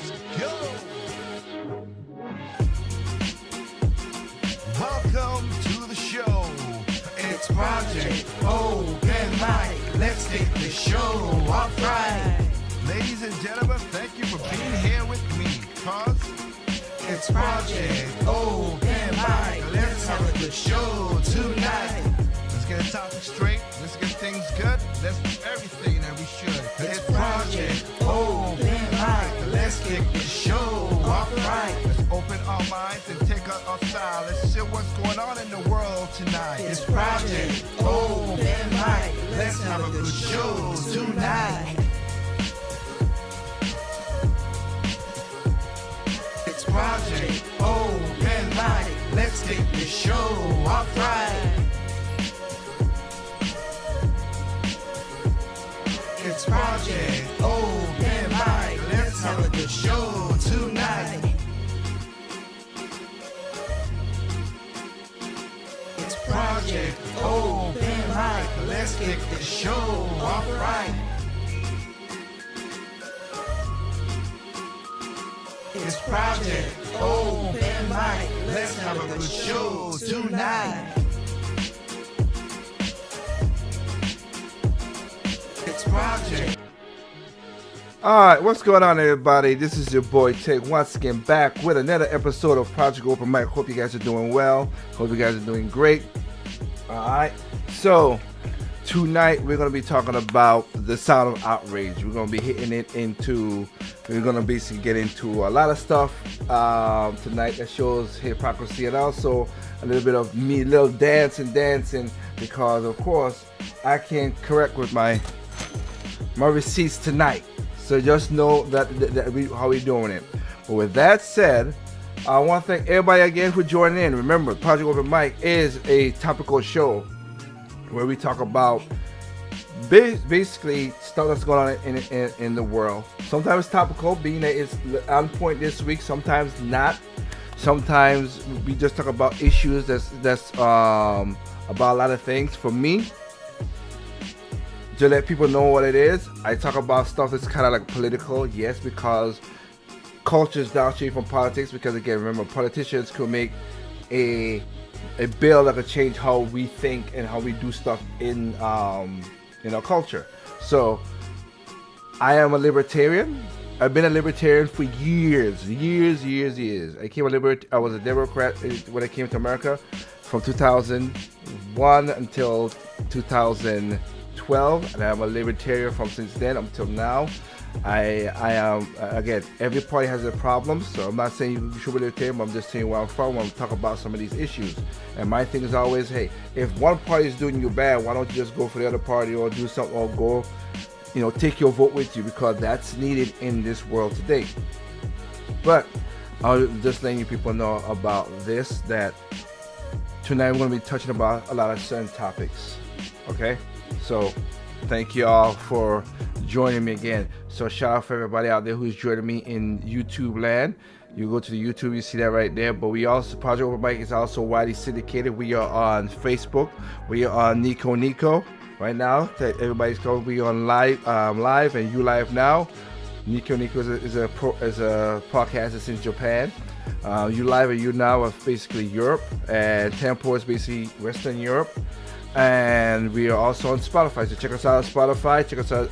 Let's go. Welcome to the show. It's Project Open Mic. Let's get the show off right. Ladies and gentlemen, thank you for being here with me, cause it's Project Open Mic. Let's have a good show tonight. Let's get the topic straight. Let's get things good. Let's do everything that we should. It's Project Open Mic. Let's get the show off right. Let's open our minds and take out our style. Let's see what's going on in the world tonight. It's Project Open Mic. Let's have a good show tonight. It's Project Open Mic. Let's get the show off right. It's Project Open Mic. Let's have a good show tonight. It's Project Open Mic. Let's get the show off right. It's Project Open Mic. Let's have a good show tonight. It's Project. Alright, what's going on, everybody? This is your boy Tig once again back with another episode of Project Open Mic. Hope you guys are doing well. Hope you guys are doing great. Alright, so tonight we're going to be talking about the sound of outrage. We're going to be hitting it into, we're going to basically get into a lot of stuff tonight that shows hypocrisy, and also a little bit of me, little dancing, because of course I can't correct with my receipts tonight. So just know that how we're doing it. But with that said, I want to thank everybody again for joining in. Remember, Project Open Mic is a topical show where we talk about basically stuff that's going on in the world. Sometimes topical, being that it's on point this week. Sometimes not. Sometimes we just talk about issues that's about a lot of things. For me, to let people know what it is, I talk about stuff that's kind of like political, yes, because culture is downstream from politics. Because again, remember, politicians could make a bill that could change how we think and how we do stuff in our culture. So I am a libertarian. I've been a libertarian for years. I was a Democrat when I came to America from 2001 until 2012, and I'm a libertarian from since then until now. I am, again, every party has their problems, so I'm not saying you should be libertarian, but I'm just saying where I'm from when we talk about some of these issues. And my thing is always, hey, if one party is doing you bad, why don't you just go for the other party, or do something, or go, take your vote with you, because that's needed in this world today. But I'll just letting you people know about this, that tonight we're going to be touching about a lot of certain topics. Okay, so thank you all for joining me again. So shout out for everybody out there who's joining me in YouTube land. You go to the YouTube, you see that right there. But we also, Project Open Mic is also widely syndicated. We are on Facebook. We are on Nico right now. Everybody's going. We are on live and you live now. Nico is a podcast that's in Japan. You live and you now are basically Europe, and Tempo is basically Western Europe. And we are also on Spotify, so check us out on Spotify, check us out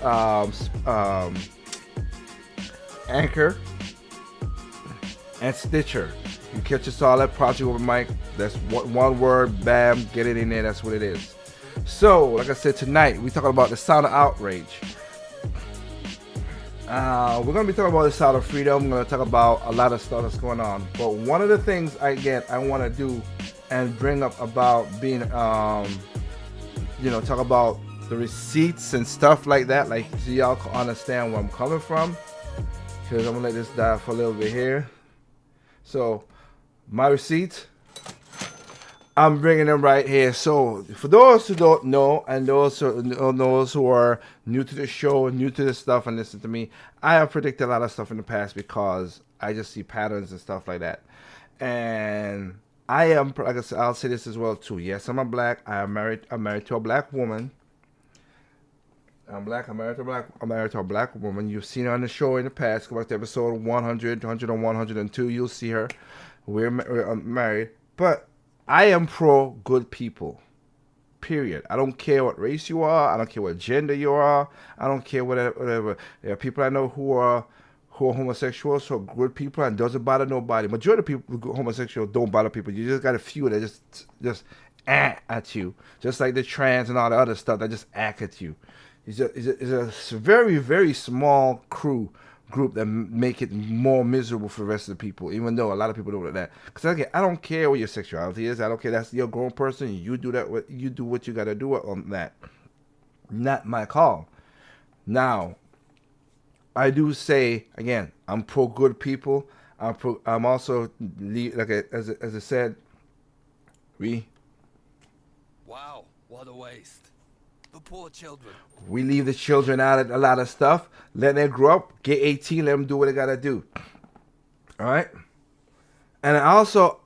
Anchor and Stitcher. You catch us all at Project Open Mic. That's one word, bam, get it in there, that's what it is. So, like I said, tonight we're talking about the sound of outrage. We're going to be talking about the sound of freedom. We're going to talk about a lot of stuff that's going on. But one of the things I want to do and bring up about being talk about the receipts and stuff like that, like so y'all can understand where I'm coming from, because I'm gonna let this die for a little bit here. So my receipts, I'm bringing them right here. So for those who don't know, and those who are new to the show, new to this stuff and listen to me, I have predicted a lot of stuff in the past because I just see patterns and stuff like that. And I am, like I said, I'll say this as well too. Yes, I'm a black. I'm married to a black woman. I'm black. I'm married to a black. I'm married to a black woman. You've seen her on the show in the past. Go back to episode 100, 101, 102. You'll see her. We're married. But I am pro good people. Period. I don't care what race you are. I don't care what gender you are. I don't care whatever. There are people I know who are homosexual, so good people, and doesn't bother nobody. Majority of people who are homosexual don't bother people. You just got a few that just at you, just like the trans and all the other stuff that just act at you. It's a very, very small group that make it more miserable for the rest of the people, even though a lot of people don't know that. Because again, I don't care what your sexuality is. I don't care. That's your grown person. You do that. You do what you got to do on that. Not my call. Now, I do say again, I'm pro good people. I'm also, like as I said, Wow, what a waste. The poor children. We leave the children out of a lot of stuff. Let them grow up, get 18, let them do what they gotta do. All right. And I also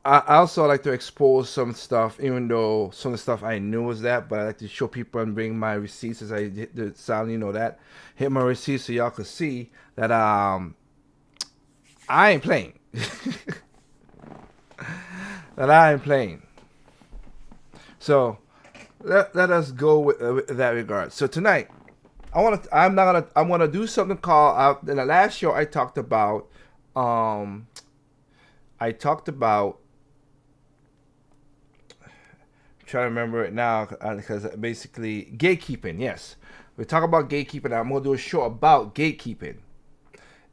like to expose some stuff, even though some of the stuff I knew was that, but I like to show people and bring my receipts as I hit the sound, that. Hit my receipts so y'all can see that I ain't playing. That I ain't playing. So let us go with that regard. So tonight, I'm gonna do something called in the last show I talked about I'm trying to remember it now because basically gatekeeping. Yes, we talk about gatekeeping. I'm gonna do a show about gatekeeping.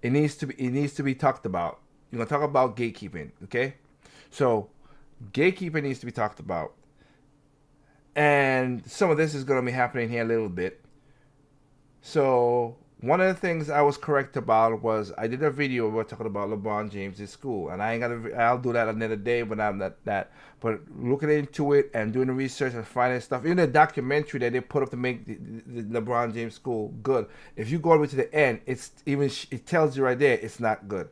It needs to be talked about. You're gonna talk about gatekeeping, okay? So gatekeeping needs to be talked about, and some of this is gonna be happening here a little bit. So one of the things I was correct about was I did a video where we're talking about LeBron James' school, and I'll do that another day, but I'm not that. But looking into it and doing the research and finding stuff, even the documentary that they put up to make the LeBron James school good. If you go all the way to the end, it tells you right there it's not good.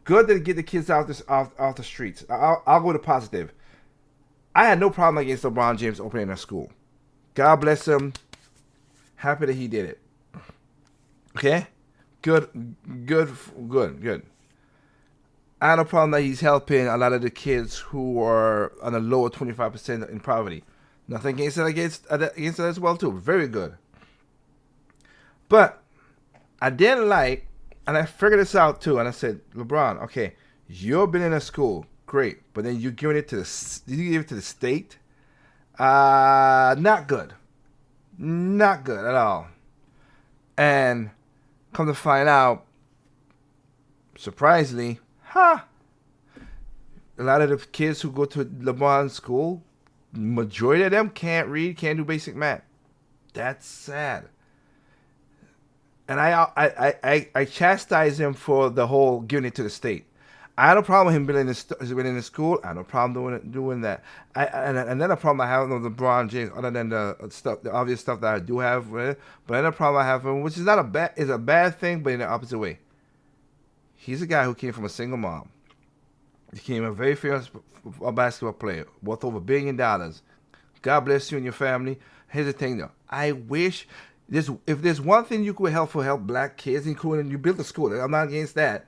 Good to get the kids off the streets. I'll go to positive. I had no problem against LeBron James opening a school. God bless him. Happy that he did it. Okay? Good. I had no problem that he's helping a lot of the kids who are on the lower 25% in poverty. Nothing against it as well too. Very good. But I didn't like, and I figured this out too, and I said, LeBron, okay, you're building a school, great, but then you're giving it to the state? Not good. Not good at all. And come to find out, surprisingly, a lot of the kids who go to LeBron's school, majority of them can't read, can't do basic math. That's sad. And I chastise him for the whole giving it to the state. I had no problem with him building the school. I had no problem doing that. And another problem I have with LeBron James, other than the obvious stuff that I do have with it, but another problem I have with him, which is a bad thing, but in the opposite way. He's a guy who came from a single mom. He became a very famous basketball player, worth over $1 billion. God bless you and your family. Here's the thing, though. I wish if there's one thing you could help black kids, including you build a school, I'm not against that,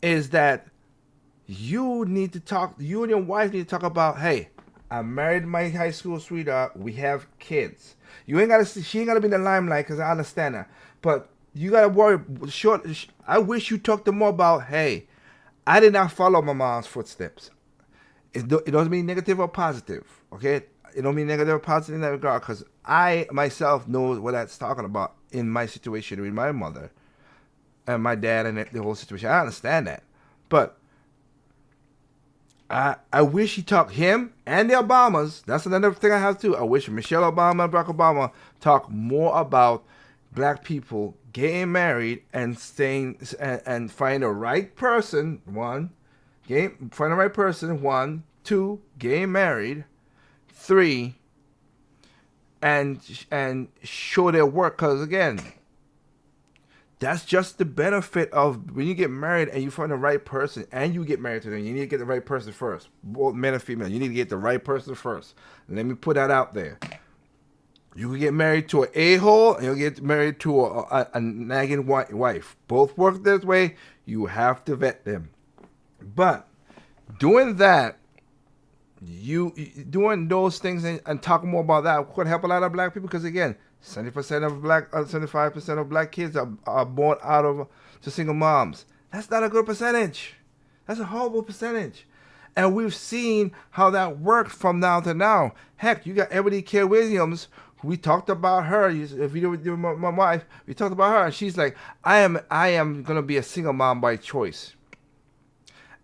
is that you and your wife need to talk about, hey, I married my high school sweetheart, we have kids. She ain't gotta be in the limelight, because I understand that. But you gotta worry, I wish you talked to more about, hey, I did not follow my mom's footsteps. It doesn't mean negative or positive, okay? It don't mean negative or positive in that regard, because I myself know what that's talking about in my situation with my mother and my dad and the whole situation. I understand that. But I wish he talked, him and the Obamas. That's another thing I have too. I wish Michelle Obama and Barack Obama talk more about black people getting married and staying and find the right person. Find the right person. 1, 2, getting married. 3, and show their work. Because again, that's just the benefit of when you get married and you find the right person and you get married to them. You need to get the right person first. Both men and female. You need to get the right person first. Let me put that out there. You can get married to an a-hole, and you'll get married to a nagging wife. Both work this way. You have to vet them. But doing that, you doing those things and talking more about that could help a lot of black people, because again, 75% of black kids are born out of to single moms. That's not a good percentage. That's a horrible percentage. And we've seen how that worked from now to now. Heck, you got Ebony K. Williams. We talked about her. A video with my wife. We talked about her, and she's like, I am gonna be a single mom by choice.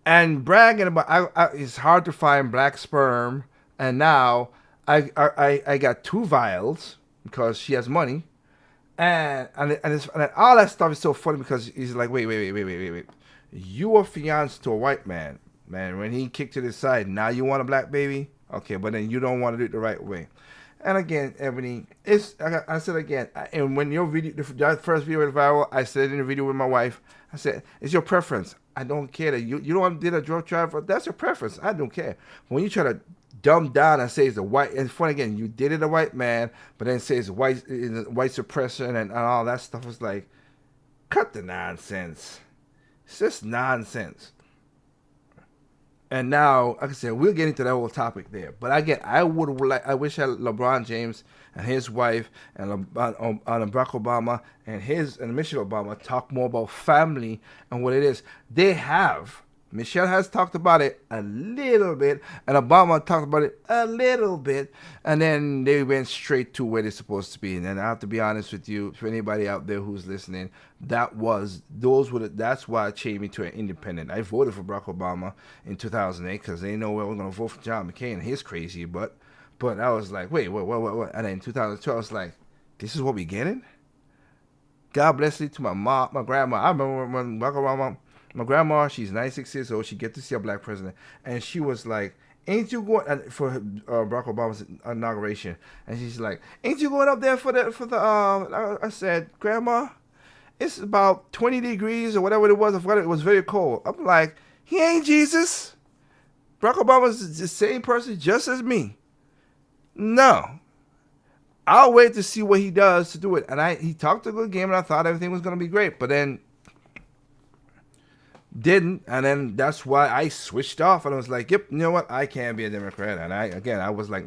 And bragging about, it's hard to find black sperm, and now I got 2 vials because she has money, and all that stuff is so funny because he's like, wait, you were fiancé to a white man, when he kicked to the side, now you want a black baby, okay, but then you don't want to do it the right way. And again, Ebony, I said again, and when your video, that first video went viral, I said in the video with my wife, I said, it's your preference. I don't care that you don't want to do a drug driver. That's your preference. I don't care. When you try to dumb down and say it's a white, and funny again, you did it a white man, but then say it's white suppression and all that stuff. It's like, cut the nonsense. It's just nonsense. And now, like I said, we'll get into that whole topic there. But again, I wish LeBron James and his wife and Barack Obama and Michelle Obama talk more about family and what it is. They have. Michelle has talked about it a little bit, and Obama talked about it a little bit, and then they went straight to where they're supposed to be. And I have to be honest with you, for anybody out there who's listening, that's why it changed me to an independent. I voted for Barack Obama in 2008 because they know we were going to vote for John McCain and his crazy butt. But I was like, wait, what? And then in 2012, I was like, this is what we getting? God bless you to my grandma. I remember when Barack Obama. My grandma, she's 96 years old. She get to see a black president, and she was like, "Ain't you going for Barack Obama's inauguration?" And she's like, "Ain't you going up there for the?" I said, "Grandma, it's about 20 degrees or whatever it was. I forgot. It was very cold." I'm like, "He ain't Jesus. Barack Obama's the same person just as me. No, I'll wait to see what he does to do it." And he talked a good game, and I thought everything was gonna be great, but then didn't, and then that's why I switched off, and I was like, yep, you know what, I can't be a Democrat. And I was like,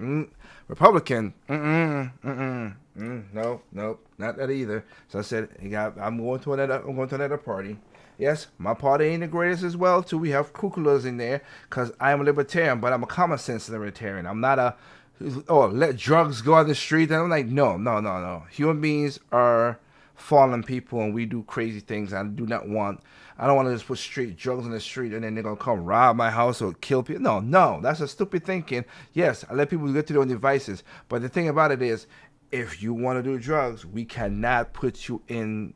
Republican, no, not that either. So I said, I'm going to another party. Yes, my party ain't the greatest as well too. We have cuculas in there because I'm a libertarian, but I'm a common sense libertarian. I'm not let drugs go on the street. And I'm like, no. Human beings are fallen people, and we do crazy things. I don't want to just put straight drugs on the street and then they're going to come rob my house or kill people. No, that's a stupid thinking. Yes, I let people get to their own devices. But the thing about it is, if you want to do drugs, we cannot put you in,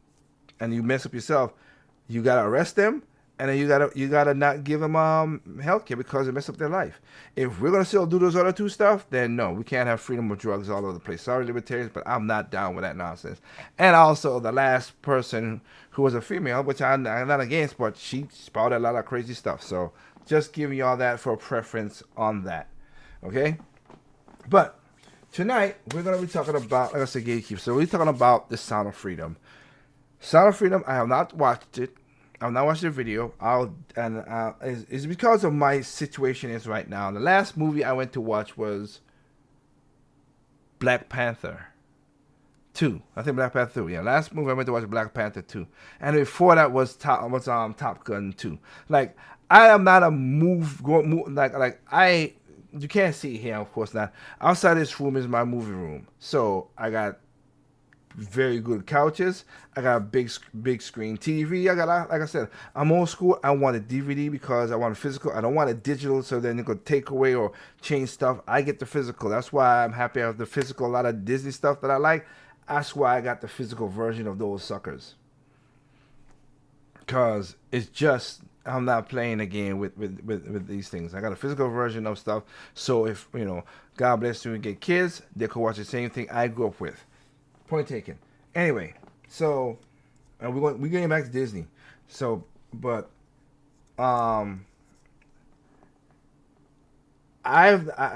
and you mess up yourself, you got to arrest them, and then you gotta not give them health care because it messed up their life. If we're going to still do those other 2 stuff, then no, we can't have freedom of drugs all over the place. Sorry, libertarians, but I'm not down with that nonsense. And also, the last person who was a female, which I'm not against, but she spouted a lot of crazy stuff. So just giving y'all that for a preference on that. Okay? But tonight, we're going to be talking about, like I said, gatekeeper. So we're talking about the Sound of Freedom. Sound of Freedom, I have not watched it. I've not watched the video. It's because of my situation is right now. The last movie I went to watch was Black Panther 2. I think Black Panther 2. Yeah, last movie I went to watch Black Panther 2, and before that was Top Gun 2. Like, I am not a you can't see it here, of course not. Outside this room is my movie room, so I got very good couches. I got a big screen TV. I got, like I said, I'm old school. I want a DVD because I want a physical. I don't want a digital, so then it could take away or change stuff. I get the physical. That's why I'm happy I have the physical. A lot of Disney stuff that I like. That's why I got the physical version of those suckers. Because it's just, I'm not playing a game with these things. I got a physical version of stuff. So if, God bless you and get kids, they could watch the same thing I grew up with. Point taken. Anyway, so we're getting back to Disney. So, but I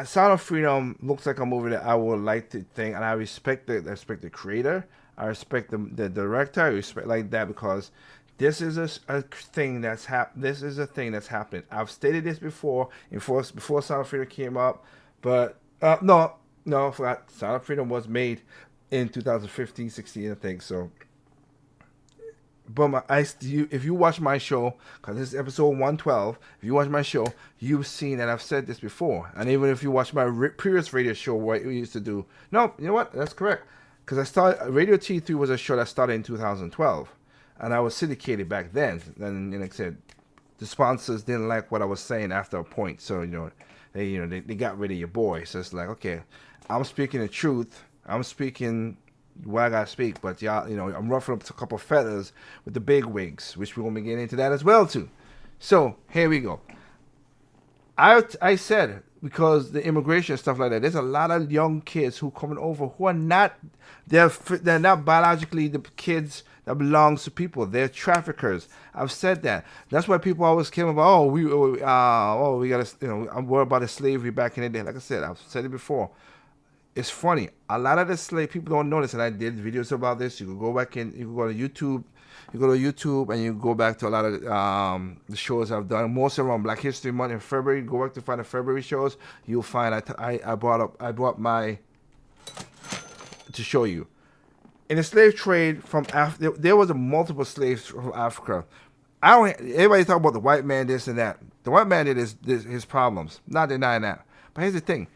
Sound of Freedom looks like a movie that I would like to think, and I respect the creator, I respect the director, I respect like that because this is a thing that's This is a thing that's happening. I've stated this before Sound of Freedom came up, but no, I forgot. Sound of Freedom was made in 2015, 16, I think so. But if you watch my show, because this is episode 112, if you watch my show, you've seen that I've said this before. And even if you watch my previous radio show, what we used to do. No, you know what? That's correct. Because Radio T3 was a show that started in 2012. And I was syndicated back then. And like I said, the sponsors didn't like what I was saying after a point. So, they got rid of your boy. So it's like, okay, I'm speaking the truth. I'm speaking what I gotta speak, but y'all, I'm ruffling up a couple of feathers with the big wigs, which we're gonna be getting into that as well too. So here we go. I said, because the immigration stuff like that, there's a lot of young kids who coming over who are not they're not biologically the kids that belongs to people. They're traffickers. I've said that. That's why people always came about. We gotta I'm worried about the slavery back in the day. Like I said, I've said it before. It's funny. A lot of the slave people don't notice, and I did videos about this. You can go back in. You can go to YouTube. You go to YouTube and you go back to a lot of the shows I've done. Most of them on Black History Month in February. Go back to find the February shows. You'll find I brought my to show you. In the slave trade from Africa, there was a multiple slaves from Africa. Everybody talk about the white man this and that. The white man did his problems. Not denying that. But here's the thing: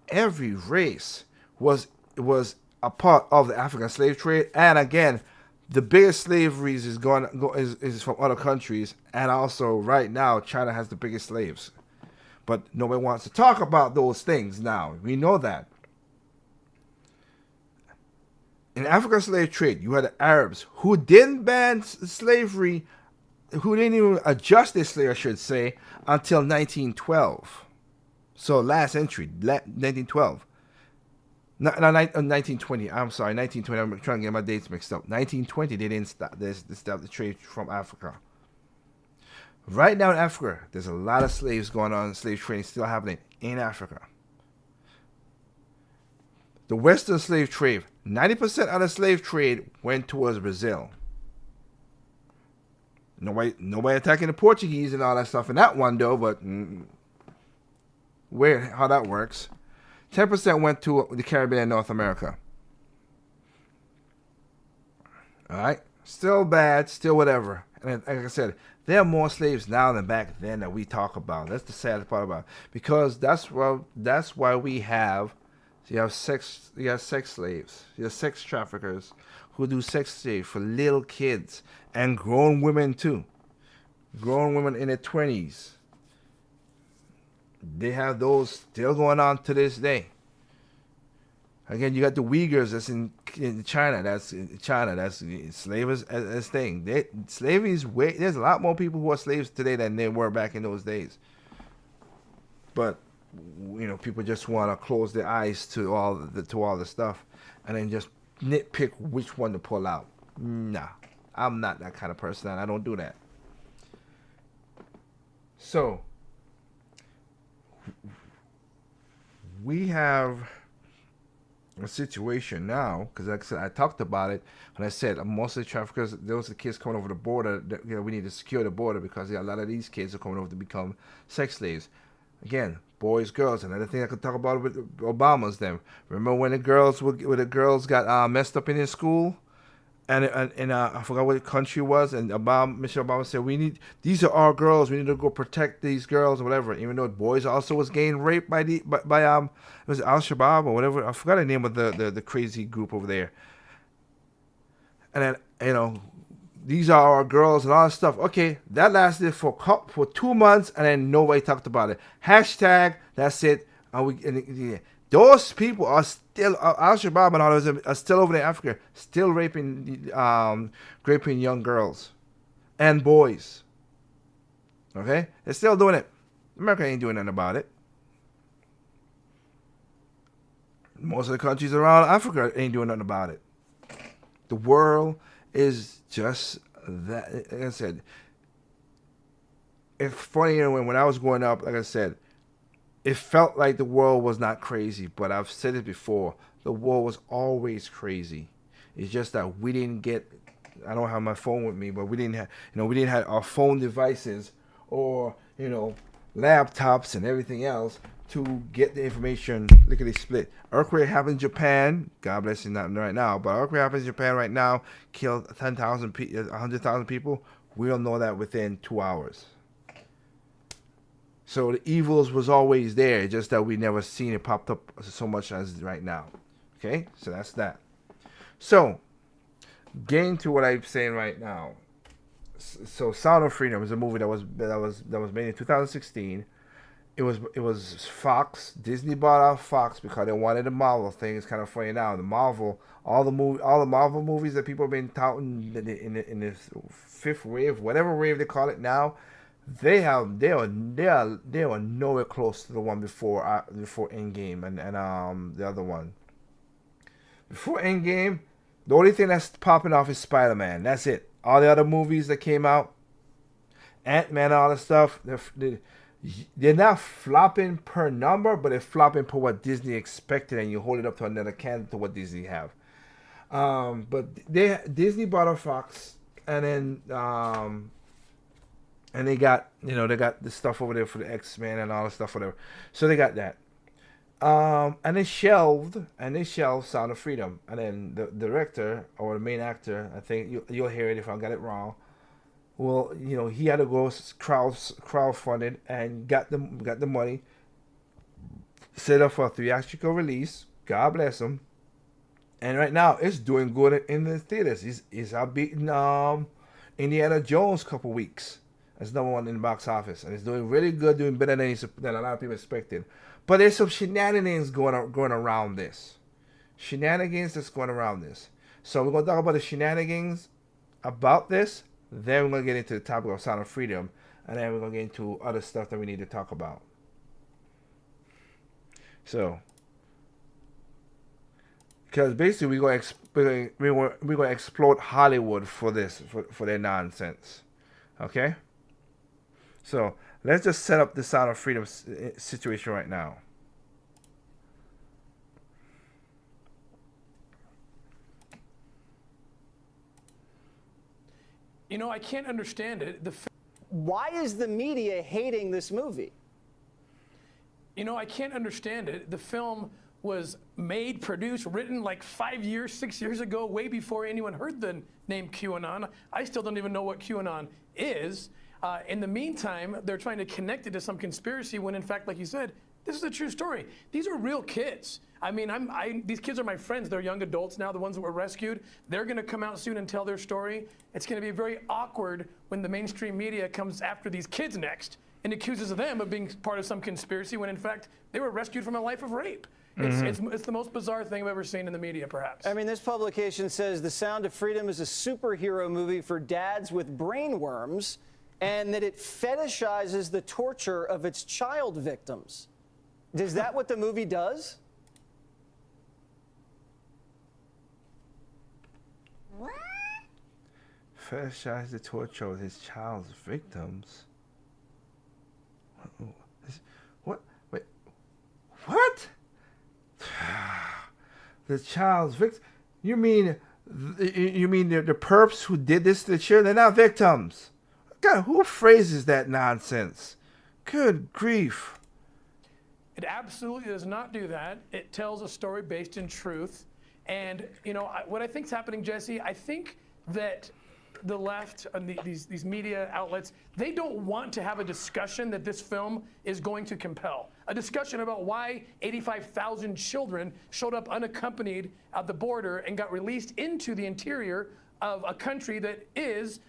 every race was a part of the African slave trade, and again, the biggest slaveries is from other countries, and also right now China has the biggest slaves, but nobody wants to talk about those things now. We know that. In the African slave trade, you had the Arabs who didn't ban slavery, who didn't even adjust their slavery, I should say, until 1912. So last century, 1912. No, 1920. I'm sorry, 1920. I'm trying to get my dates mixed up. 1920, they didn't stop the trade from Africa. Right now in Africa, there's a lot of slaves going on. Slave trading still happening in Africa. The Western slave trade, 90% of the slave trade went towards Brazil. Nobody attacking the Portuguese and all that stuff in that one though, but how that works. 10% went to the Caribbean and North America. All right, still bad, still whatever. And like I said, there are more slaves now than back then that we talk about. That's the saddest part about it. Because that's why we have sex slaves, you have sex traffickers who do sex slave for little kids and grown women too. Grown women in their 20s. They have those still going on to this day. Again, you got the Uyghurs that's in China. That's slaves as thing. Slavery is there's a lot more people who are slaves today than there were back in those days. But people just want to close their eyes to all the stuff, and then just nitpick which one to pull out. Nah, I'm not that kind of person, and I don't do that. So we have a situation now, because like I said, I talked about it, and I said most of the traffickers, those are the kids coming over the border. That, we need to secure the border because a lot of these kids are coming over to become sex slaves. Again, boys, girls. Another thing I could talk about with Obama's them. Remember when the girls got messed up in their school? And I forgot what country it was, and Michelle Obama said, these are our girls, we need to go protect these girls or whatever. Even though boys also was getting raped by it was Al-Shabaab or whatever. I forgot the name of the crazy group over there. And then these are our girls and all that stuff. Okay, that lasted for 2 months, and then nobody talked about it. Hashtag, that's it. Those people are still, Al-Shabaab and all of them are still over in Africa, still raping young girls and boys. Okay? They're still doing it. America ain't doing nothing about it. Most of the countries around Africa ain't doing nothing about it. The world is just that. Like I said, it's funny, when I was growing up, like I said, it felt like the world was not crazy, but I've said it before. The world was always crazy. It's just that we didn't get. I don't have my phone with me, but we didn't have. We didn't have our phone devices or laptops and everything else to get the information lickety split. Earthquake happened in Japan. God bless you, not right now, but earthquake happens in Japan right now. Killed 10,000, 100,000 people. We don't know that within 2 hours. So the evils was always there, just that we never seen it popped up so much as right now. Okay, so that's that. So, getting to what I'm saying right now. So, Sound of Freedom is a movie that was made in 2016. It was Fox. Disney bought out Fox because they wanted the Marvel thing. It's kind of funny now. All the Marvel movies that people have been touting in this fifth wave, whatever wave they call it now. They are nowhere close to the one before Endgame and the other one. Before Endgame, the only thing that's popping off is Spider-Man. That's it. All the other movies that came out, Ant-Man, all the stuff, they're not flopping per number, but they're flopping per what Disney expected, and you hold it up to another can to what Disney have. But Disney bought a Fox, and then and they got the stuff over there for the X-Men and all the stuff, whatever. So they got that. And they shelved Sound of Freedom. And then the director or the main actor, I think you'll hear it if I got it wrong. Well, he had to go crowdfunded and got the money, set up for a theatrical release. God bless him. And right now it's doing good in the theaters. He's out beating Indiana Jones a couple weeks. That's number one in the box office, and it's doing really good, doing better than a lot of people expected. But there's some shenanigans going around this. Shenanigans that's going around this. So we're going to talk about the shenanigans about this. Then we're going to get into the topic of Sound of Freedom, and then we're going to get into other stuff that we need to talk about. So, because basically we're going to explode Hollywood for this, for their nonsense. Okay? So, let's just set up the Sound of Freedom situation right now. I can't understand it. Why is the media hating this movie? I can't understand it. The film was made, produced, written like 6 years ago, way before anyone heard the name QAnon. I still don't even know what QAnon is. In the meantime, they're trying to connect it to some conspiracy when, in fact, like you said, this is a true story. These are real kids. I mean, these kids are my friends. They're young adults now, the ones that were rescued. They're going to come out soon and tell their story. It's going to be very awkward when the mainstream media comes after these kids next and accuses them of being part of some conspiracy when, in fact, they were rescued from a life of rape. It's the most bizarre thing I've ever seen in the media, perhaps. I mean, this publication says The Sound of Freedom is a superhero movie for dads with brain worms, and that it fetishizes the torture of its child victims. Is that what the movie does? What? Fetishize the torture of his child's victims? What? Wait. What? The child's victim? You mean the perps who did this to the children? They're not victims. God, who phrases that nonsense? Good grief. It absolutely does not do that. It tells a story based in truth. And, what I think is happening, Jesse, I think that the left and these media outlets, they don't want to have a discussion that this film is going to compel. A discussion about why 85,000 children showed up unaccompanied at the border and got released into the interior of a country that is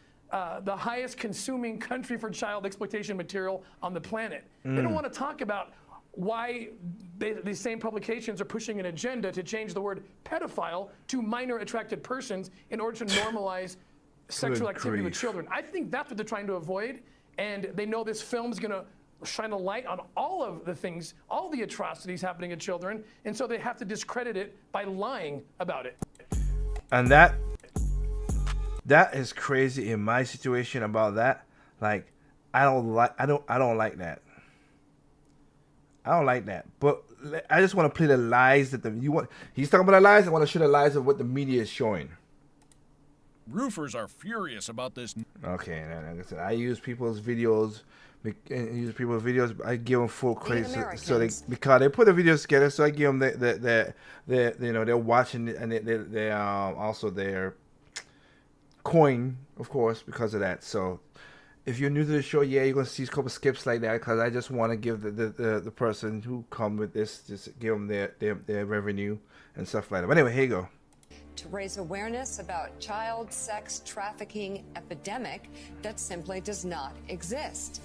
the highest consuming country for child exploitation material on the planet. They don't want to talk about why these same publications are pushing an agenda to change the word pedophile to minor attracted persons in order to normalize sexual activity with children. I think that's what they're trying to avoid, and they know this film is going to shine a light on all of the things, all the atrocities happening to children, and so they have to discredit it by lying about it. And that is crazy in my situation about that. Like, I don't like that. I don't like that. But I just want to play the lies that he's talking about the lies. I want to show the lies of what the media is showing. Roofers are furious about this. Okay, like I said, I use people's videos. I give them full credit, so they, because they put the videos together. So I give them the they're watching it, and they also their coin, of course, because of that. So if you're new to the show, yeah, you're gonna see a couple skips like that, because I just want to give the person who come with this, just give them their revenue and stuff like that. But anyway, here you go. To raise awareness about child sex trafficking epidemic that simply does not exist.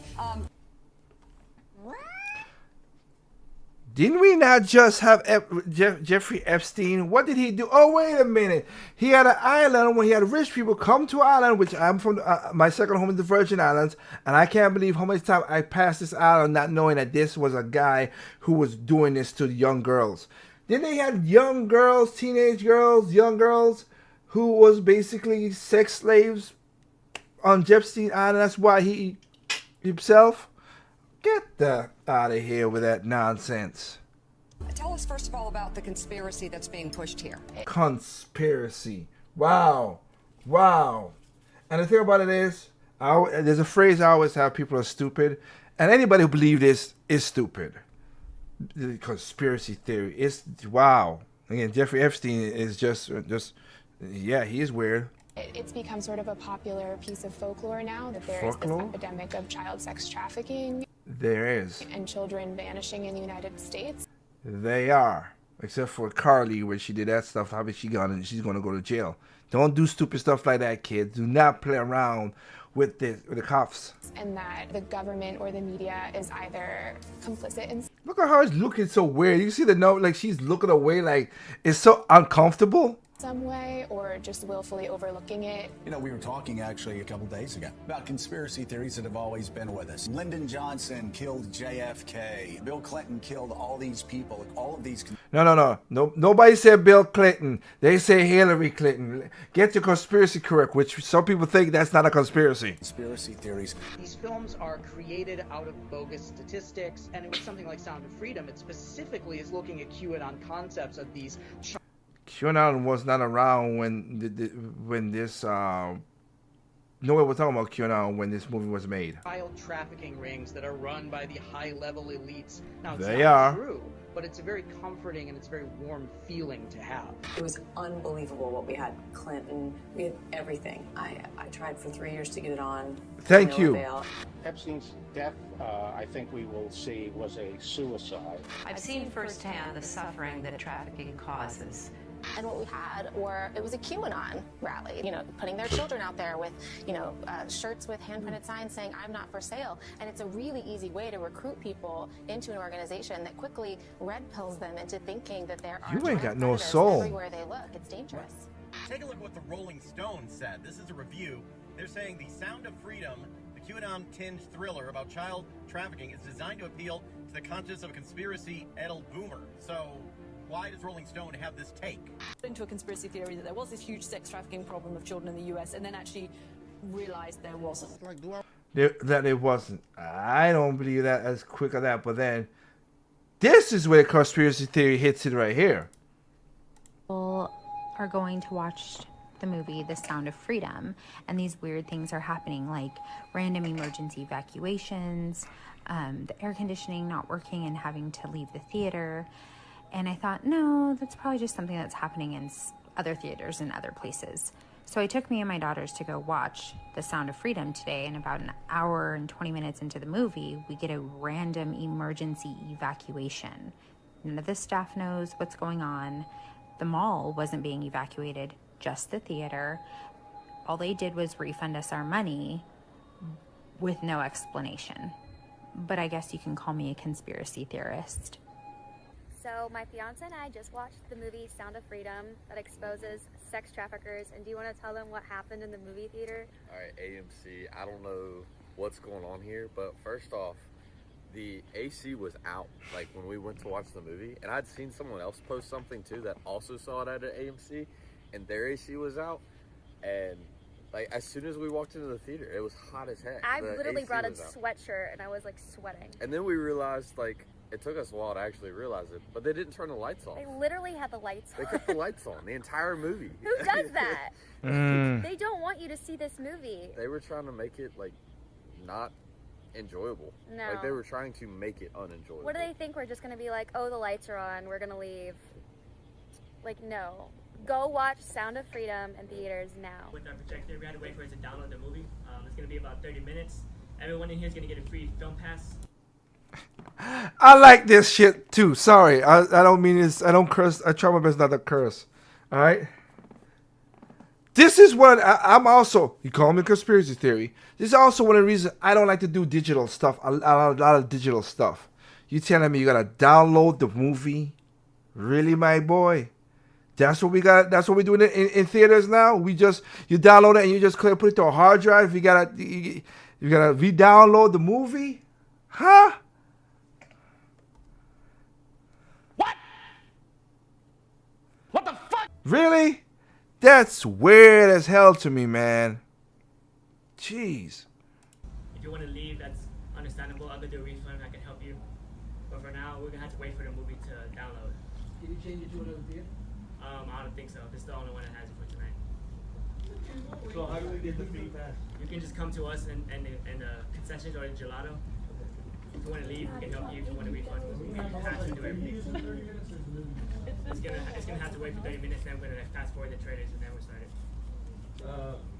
Didn't we not just have Jeffrey Epstein? What did he do? Oh, wait a minute. He had an island where he had rich people come to an island, which I'm from. My second home is the Virgin Islands, and I can't believe how much time I passed this island not knowing that this was a guy who was doing this to young girls. Then they had young girls, teenage girls, young girls, who was basically sex slaves on Epstein Island. That's why he himself. Get the out of here with that nonsense. Tell us first of all about the conspiracy that's being pushed here. Conspiracy. Wow. And the thing about it is, there's a phrase I always have: people are stupid, and anybody who believes this is stupid. The conspiracy theory is wow. Again, Jeffrey Epstein is just yeah, he is weird. It's become sort of a popular piece of folklore now that there is this epidemic of child sex trafficking. There is. And children vanishing in the United States. They are. Except for Carly, where she did that stuff. How she's going to go to jail. Don't do stupid stuff like that, kids. Do not play around with the cops. And that the government or the media is either complicit in... Look at her looking so weird. You see the note, like she's looking away, like it's so uncomfortable. Some way, or just willfully overlooking it. You know, we were talking actually a couple days ago about conspiracy theories that have always been with us. Lyndon Johnson killed JFK. Bill Clinton killed all these people. All of these. No. Nobody said Bill Clinton. They say Hillary Clinton. Get your conspiracy correct, which some people think that's not a conspiracy. Conspiracy theories. These films are created out of bogus statistics, and with something like Sound of Freedom, it specifically is looking at QAnon concepts of these. QAnon was not around when this. Nobody was talking about QAnon when this movie was made. Child trafficking rings that are run by the high-level elites. Now, it's they not are true, but it's a very comforting and it's a very warm feeling to have. It was unbelievable what we had. Clinton, we had everything. I tried for 3 years to get it on. Thank you. Avail. Epstein's death, I think we will see, was a suicide. I've seen firsthand the suffering that trafficking causes. And what we had it was a QAnon rally, putting their children out there with, shirts with hand-printed signs saying, "I'm not for sale." And it's a really easy way to recruit people into an organization that quickly red pills them into thinking that there are you ain't got no soul everywhere they look. It's dangerous. Take a look at what the Rolling Stones said. This is a review. They're saying the Sound of Freedom, the QAnon-tinged thriller about child trafficking, is designed to appeal to the conscience of a conspiracy-addled boomer. So why does Rolling Stone have this take? Into a conspiracy theory that there was this huge sex trafficking problem of children in the US, and then actually realized there wasn't. That it wasn't. I don't believe that as quick as that. But then, this is where the conspiracy theory hits it right here. People are going to watch the movie The Sound of Freedom, and these weird things are happening, like random emergency evacuations, the air conditioning not working and having to leave the theater. And I thought, no, that's probably just something that's happening in other theaters and other places. So I took me and my daughters to go watch The Sound of Freedom today, and about an hour and 20 minutes into the movie, we get a random emergency evacuation. None of the staff knows what's going on. The mall wasn't being evacuated, just the theater. All they did was refund us our money with no explanation. But I guess you can call me a conspiracy theorist. So my fiance and I just watched the movie Sound of Freedom that exposes sex traffickers, and do you want to tell them what happened in the movie theater? All right, AMC, I don't know what's going on here, but first off, the AC was out, like when we went to watch the movie, and I'd seen someone else post something too that also saw it at an AMC, and their AC was out, and like as soon as we walked into the theater, it was hot as heck. I literally brought a sweatshirt and I was like sweating. And then we realized like it took us a while to actually realize it, but they didn't turn the lights off. They literally had the lights on. They kept the lights on the entire movie. Who does that? They don't want you to see this movie. They were trying to make it like not enjoyable. No. Like they were trying to make it unenjoyable. What do they think? We're just going to be like, oh, the lights are on, we're going to leave. Like, no. Go watch Sound of Freedom in theaters now. With our projector, we had to wait for it to download the movie. It's going to be about 30 minutes. Everyone in here is going to get a free film pass. I like this shit too. Sorry, I don't mean this. I don't curse. I try my best not to curse. All right. This is what I'm also. You call me conspiracy theory. This is also one of the reasons I don't like to do digital stuff. A lot of digital stuff. You telling me you gotta download the movie? Really, my boy? That's what we got. That's what we're doing in theaters now. You download it and you just put it to a hard drive. You gotta re-download the movie, huh? What the fuck? Really? That's weird as hell to me, man. Jeez. If you want to leave, that's understandable. I'll go do a refund. I can help you. But for now, we're gonna have to wait for the movie to download. Did you change it to another theater? I don't think so. This is the only one that has it for tonight. So how do we get the free pass? You can just come to us and the concessions or the gelato. If you want to leave, we can help you. If you want a refund, we can pass and do everything. It's gonna have to wait for 30 minutes. Then we're gonna fast forward the trailers and then we'll start it.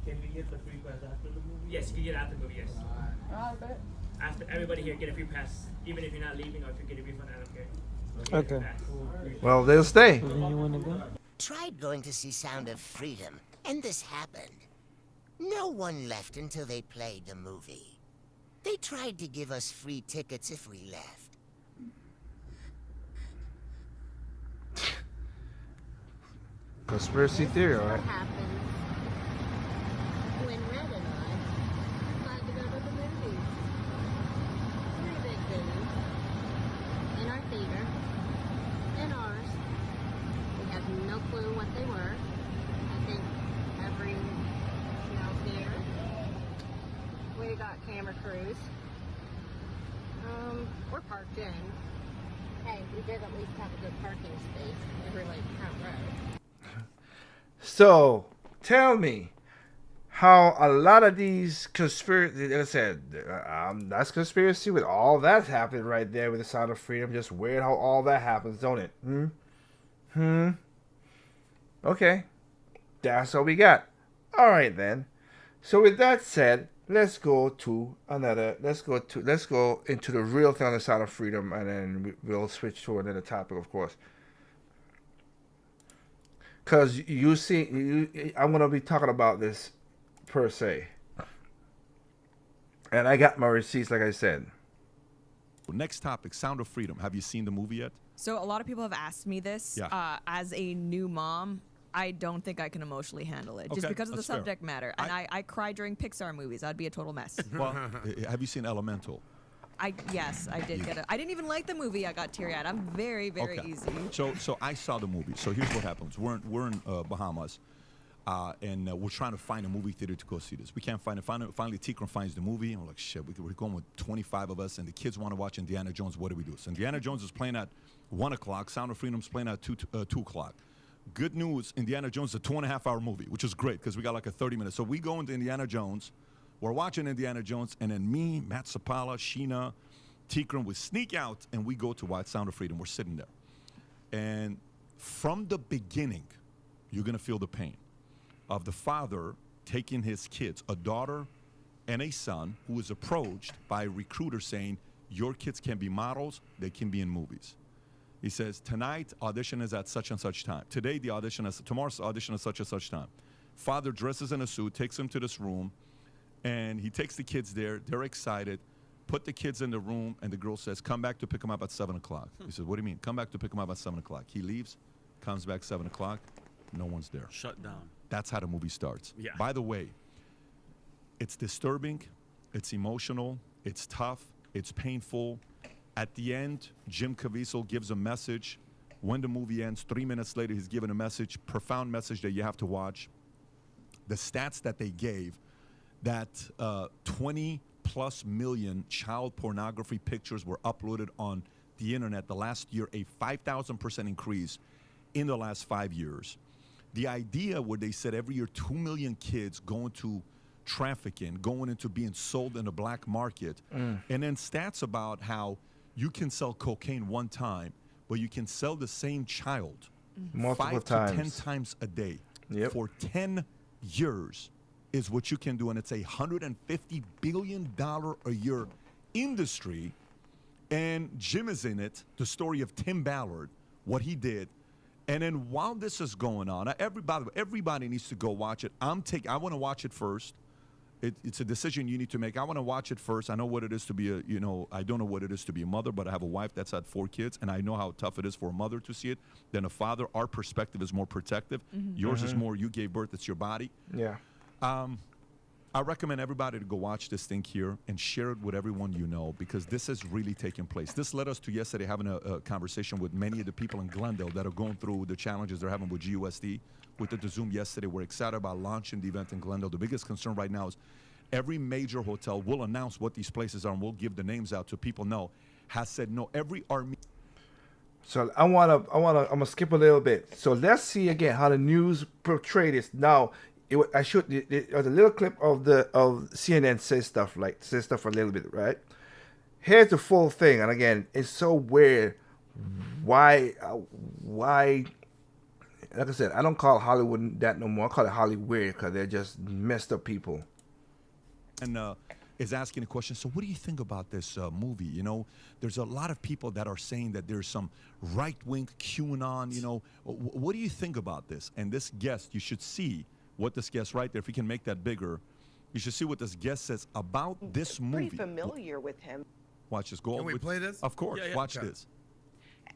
Can we get the free pass after the movie? Yes, you can get it after the movie. Yes. Bet. After everybody here get a free pass, even if you're not leaving or if you get a refund, I don't care. Okay. Well, they'll stay. Tried going to see Sound of Freedom, and this happened. No one left until they played the movie. They tried to give us free tickets if we left. Conspiracy theory, all right? When Red and I decided to go to the movies. Three big movies. In our theater. In ours. We have no clue what they were. I think every theater. We got camera crews. We're parked in. Hey, we did at least have a good parking space every Front row. So, tell me how a lot of these conspiracy, like I said, that's conspiracy with all that happened right there with the Sound of Freedom. Just weird how all that happens, don't it? Okay. That's all we got. All right, then. So with that said, let's go into the real thing on the Sound of Freedom, and then we'll switch to another topic, of course. Because I'm going to be talking about this per se. And I got my receipts, like I said. Next topic, Sound of Freedom. Have you seen the movie yet? So a lot of people have asked me this. Yeah. As a new mom, I don't think I can emotionally handle it, just Okay, because of the that's fair. subject matter. And I cry during Pixar movies. I'd be a total mess. Well, have you seen Elemental? Yes, I did get it. I didn't even like the movie. I got teary-eyed. I'm very, very easy. So I saw the movie. So here's what happens. We're in Bahamas, and we're trying to find a movie theater to go see this. We can't find it. Finally, Tikron finds the movie, and we're like, shit, we're going with 25 of us, and the kids want to watch Indiana Jones. What do we do? So Indiana Jones is playing at 1 o'clock. Sound of Freedom's playing at 2 o'clock. Good news, Indiana Jones is a 2.5-hour movie, which is great because we got like a 30 minutes. So we go into Indiana Jones. We're watching Indiana Jones, and then me, Matt Sapala, Sheena, Tikron, we sneak out, and we go to watch Sound of Freedom. We're sitting there. And from the beginning, you're going to feel the pain of the father taking his kids, a daughter and a son, who is approached by a recruiter saying, your kids can be models, they can be in movies. He says, tonight, audition is at such and such time. Today, tomorrow's audition is such and such time. Father dresses in a suit, takes them to this room, and he takes the kids there. They're excited. Put the kids in the room, and the girl says, come back to pick them up at 7 o'clock. He says, what do you mean? Come back to pick them up at 7 o'clock. He leaves, comes back 7 o'clock. No one's there. Shut down. That's how the movie starts. Yeah. By the way, it's disturbing. It's emotional. It's tough. It's painful. At the end, Jim Caviezel gives a message. When the movie ends, 3 minutes later, he's given a message, profound message that you have to watch. The stats that they gave, that 20+ million child pornography pictures were uploaded on the internet the last year, a 5,000% increase in the last 5 years. The idea where they said every year 2 million kids go into trafficking, going into being sold in the black market, and then stats about how you can sell cocaine one time, but you can sell the same child multiple 5 to 10 times. times a day Yep. for 10 years is what you can do, and it's a $150 billion a year industry. And Jim is in it, the story of Tim Ballard, what he did. And then while this is going on, everybody needs to go watch it. I want to watch it first. It's a decision you need to make. I want to watch it first. I know what it is to be I don't know what it is to be a mother, but I have a wife that's had 4 kids, and I know how tough it is for a mother to see it than a father. Our perspective is more protective. Yours is more, you gave birth, it's your body. Yeah. I recommend everybody to go watch this thing here and share it with everyone you know, because this is really taking place. This led us to yesterday having a conversation with many of the people in Glendale that are going through the challenges they're having with GUSD. We did the Zoom yesterday. We're excited about launching the event in Glendale. The biggest concern right now is every major hotel will announce what these places are, and we'll give the names out so people know, has said no. Every army. So I'm gonna skip a little bit. So let's see again how the news portrayed this. Now, it was a little clip of CNN says stuff a little bit, right? Here's the full thing, and again, it's so weird. Why? Like I said, I don't call Hollywood that no more. I call it Hollywood because they're just messed up people. And is asking a question. So what do you think about this movie? You know, there's a lot of people that are saying that there's some right-wing QAnon, you know. What do you think about this? And this guest, you should see what this guest right there, if we can make that bigger, you should see what this guest says about this movie. Pretty familiar with him. Watch this. Go Can we play this? Of course. Yeah, Watch okay. this.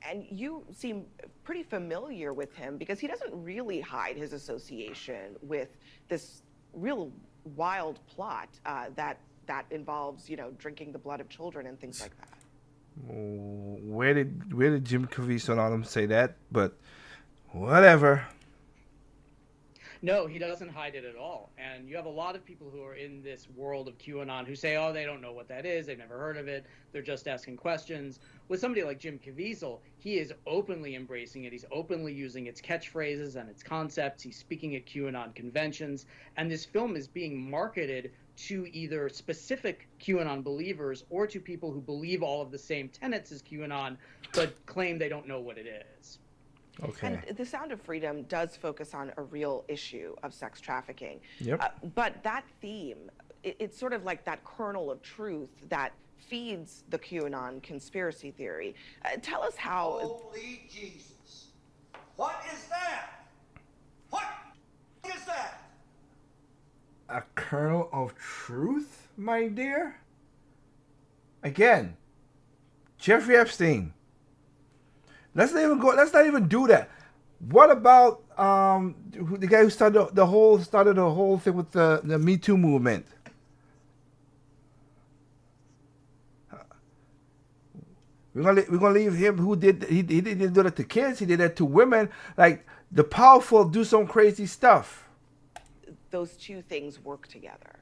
And you seem pretty familiar with him because he doesn't really hide his association with this real wild plot that involves, you know, drinking the blood of children and things like that. Where did Jim Caviezel and all them say that? But whatever. No, he doesn't hide it at all. And you have a lot of people who are in this world of QAnon who say, oh, they don't know what that is. They've never heard of it. They're just asking questions. With somebody like Jim Caviezel, he is openly embracing it. He's openly using its catchphrases and its concepts. He's speaking at QAnon conventions. And this film is being marketed to either specific QAnon believers or to people who believe all of the same tenets as QAnon, but claim they don't know what it is. Okay. And The Sound of Freedom does focus on a real issue of sex trafficking. Yep. But that theme, it's sort of like that kernel of truth that feeds the QAnon conspiracy theory. Tell us how... Holy Jesus. What is that? What is that? A kernel of truth, my dear? Again, Jeffrey Epstein. Let's not even do that. What about the guy who started the whole thing with the Me Too movement? We're gonna leave him who did he didn't do that to kids, he did that to women. Like, the powerful do some crazy stuff. Those two things work together.